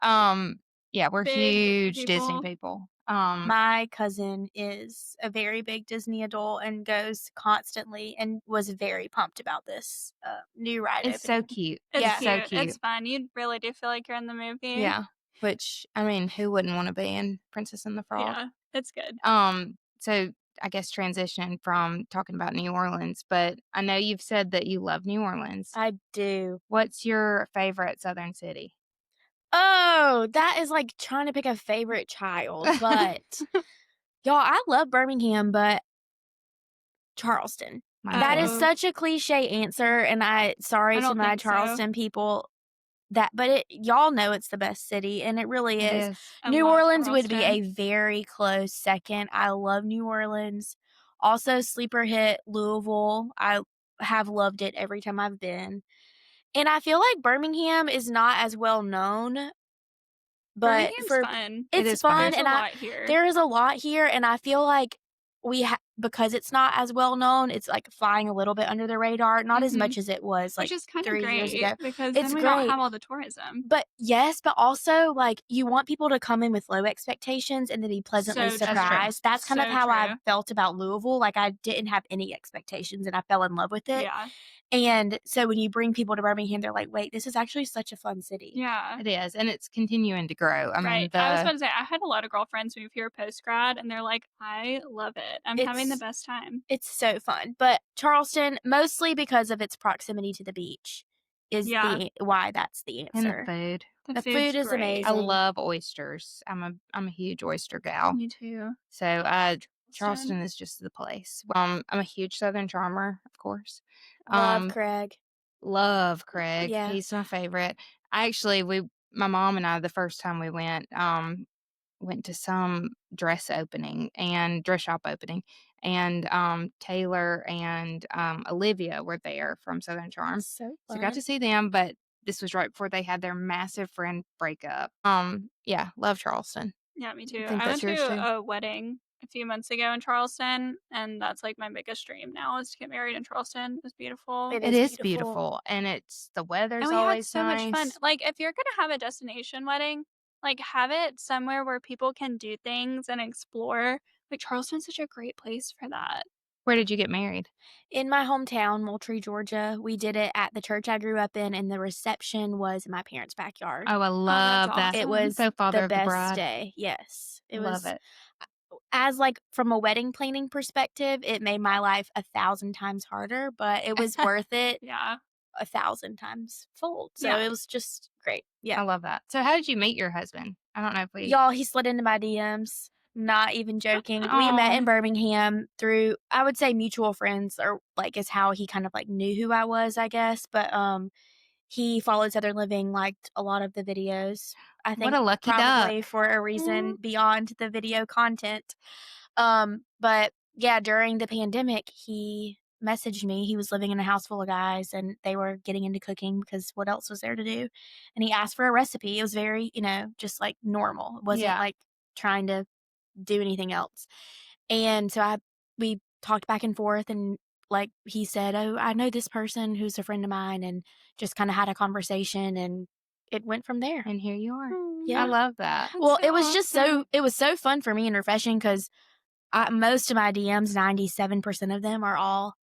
Yeah, we're Big huge Disney people. people. My cousin is a very big Disney adult and goes constantly and was very pumped about this new ride It's so opening. cute. It's Yeah. It's so cute. cute. It's fun. You really do feel like you're in the movie. Yeah. Which, I mean, who wouldn't want to be in Princess and the Frog? Yeah, it's good. So I guess transition from talking about New Orleans, but I know you've said that you love New Orleans. I do. What's your favorite Southern city? Oh, that is like trying to pick a favorite child, but y'all, I love Birmingham, but Charleston. Mine That too. is such a cliche answer, and sorry I to don't my think so. Charleston people. But y'all know it's the best city, and it really It is. is. I New love Orleans would be a Charleston. very close second. I love New Orleans. Also, sleeper hit Louisville. I have loved it every time I've been. And I feel like Birmingham is not as well known, but Birmingham's fun. It It's is fun. fun, There's a and lot here. there is a lot here, and I feel like because it's not as well known, it's like flying a little bit under the radar, not as Mhm. much as it was like Which is kind of 3 years great ago. because It's then we don't great. have all the tourism. But yes, but also like you want people to come in with low expectations and to be pleasantly So true. surprised. That's kind of So how I true. felt about Louisville. Like I didn't have any expectations and I fell in love with it. Yeah. And so when you bring people to Birmingham, they're like, wait, this is actually such a fun city. Yeah. It is, and it's continuing to grow. I mean, Right. I was about to say, I had a lot of girlfriends move here post grad, and they're like, I love it. I'm having the It's- best time. It's so fun. But Charleston, mostly because of its proximity to the beach, is Yeah. why that's the and the answer. food. The food's food is great. amazing. I love oysters. I'm a huge oyster gal. Me too. So Charleston is just the place. I'm a huge Southern Charmer, of course. Love Craig. Love Craig. Yeah. He's my favorite. My mom and I, the first time we went to some dress shop opening, and Taylor and Olivia were there from Southern Charm. So So fun. got to see them, but this was right before they had their massive friend breakup. Yeah, love Charleston. Yeah, me too. think I that's went yours, to too? a wedding a few months ago in Charleston, and that's like my biggest dream now is to get married in Charleston. It was beautiful. It It is is beautiful, and the weather's And we had always so much fun. nice. Like, if you're gonna have a destination wedding, like, have it somewhere where people can do things and explore. Like, Charleston's such a great place for that. Where did you get married? In my hometown, Moultrie, Georgia, we did it at the church I grew up in, and the reception was in my parents' backyard. Oh, I love that. awesome. It was So father the of the best bride. day. Yes. It Love was. it. as, like, from a wedding planning perspective, it made my life 1,000 times harder, but it was worth it Yeah. 1,000 times fold. So Yeah. it was just great. I Yeah. love that. So how did you meet your husband? I don't know if we Y'all, he slid into my DMs. Not even joking. We met Oh. in Birmingham through, I would say, mutual friends, or like is how he kind of like knew who I was, I guess. But he followed Southern Living, liked a lot of the videos. I What think a lucky probably duck. for a reason beyond the video content. But yeah, during the pandemic, he messaged me. He was living in a house full of guys and they were getting into cooking because what else was there to do? And he asked for a recipe. It was very, just like normal. It wasn't Yeah. like trying to do anything else. And so we talked back and forth, and like he said, "Oh, I know this person who's a friend of mine," and just kind of had a conversation, and it went from there. And here you are. Yeah. I love that. That's Well, so it was just awesome. it was so fun for me and refreshing because most of my DMs, 97% of them are all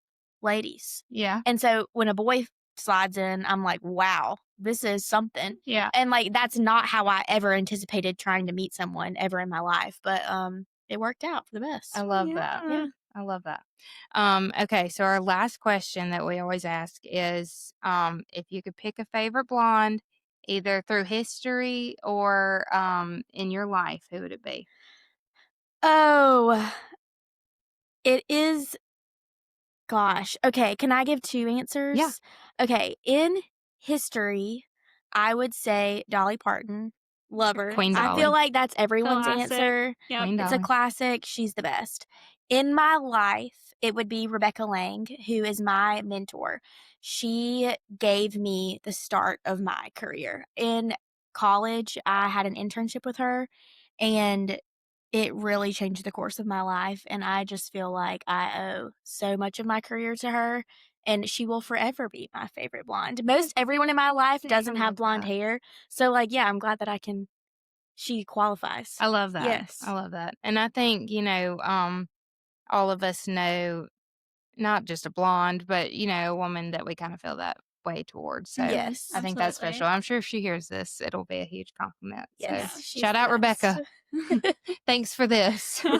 ladies. Yeah. And so when a boy slides in, I'm like, wow, this is something. Yeah. And like, that's not how I ever anticipated trying to meet someone ever in my life. But it worked out for the best. I love that. Yeah. I love that. Okay, so our last question that we always ask is if you could pick a favorite blonde, either through history or in your life, who would it be? Oh, it is. Gosh. Okay. Can I give two answers? Yeah. Okay. In history, I would say Dolly Parton. Love her. Queen I Dolly. feel like that's everyone's Classic. answer. Yep. Queen It's a Dolly. classic. She's the best. In my life, it would be Rebecca Lang, who is my mentor. She gave me the start of my career. In college, I had an internship with her, and it really changed the course of my life, and I just feel like I owe so much of my career to her, and she will forever be my favorite blonde. Most everyone in my life doesn't have love blonde that. hair, so, like, yeah, I'm glad that she qualifies. I love that. Yes. I love that. And I think, all of us know not just a blonde, but, a woman that we kind of feel that way towards. So Yes. I think that's Absolutely. special. I'm sure if she hears this, it'll be a huge compliment. Yes, So she's shout the out best. Rebecca. Thanks for this. All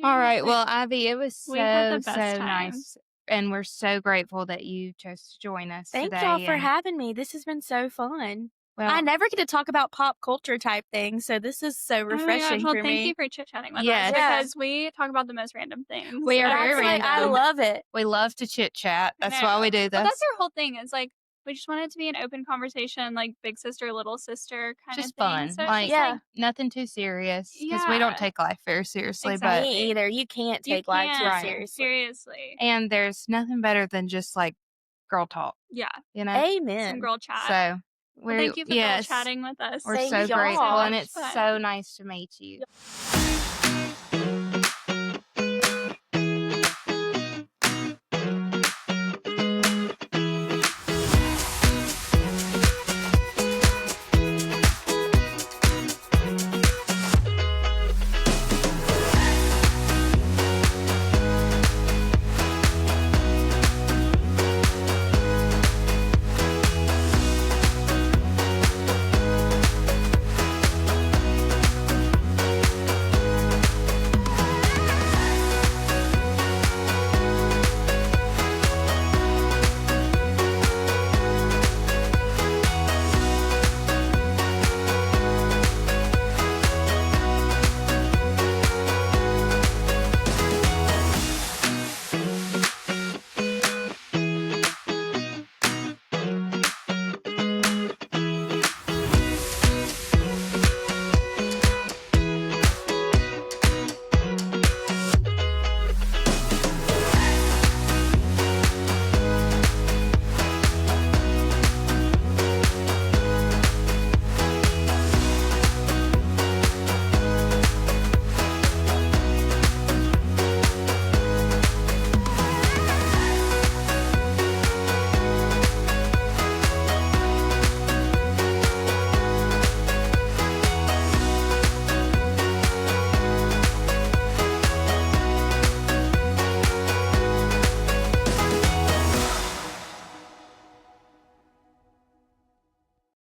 right. Seriously. Well, Ivy, it was We've had so, the best so times. nice. And we're so grateful that you chose to join us Thank today. y'all for and, having me. This has been so fun. well, I never get to talk about pop culture type things, so this is so Oh my gosh. refreshing Well, for thank me. you for chit-chatting with Yes. us Yeah. because we talk about the most random things. We are That's very like, I random. love it. We love to chit chat. I That's why we know. do But this. that's our whole thing. Is like we just want it to be an open conversation, like big sister, little sister kind Just of thing. fun. So it's Like, just Yeah. like nothing too serious because we don't Yeah. take life very seriously. Exactly. Me either. You can't you take life too can't. seriously. Seriously. And there's nothing better than just like girl talk, Yeah. you know? Some Amen. girl chat. So Well, we're, thank you for girl yes, chatting with us. we're Thank so y'all. grateful. So And much it's fun. so nice to meet you.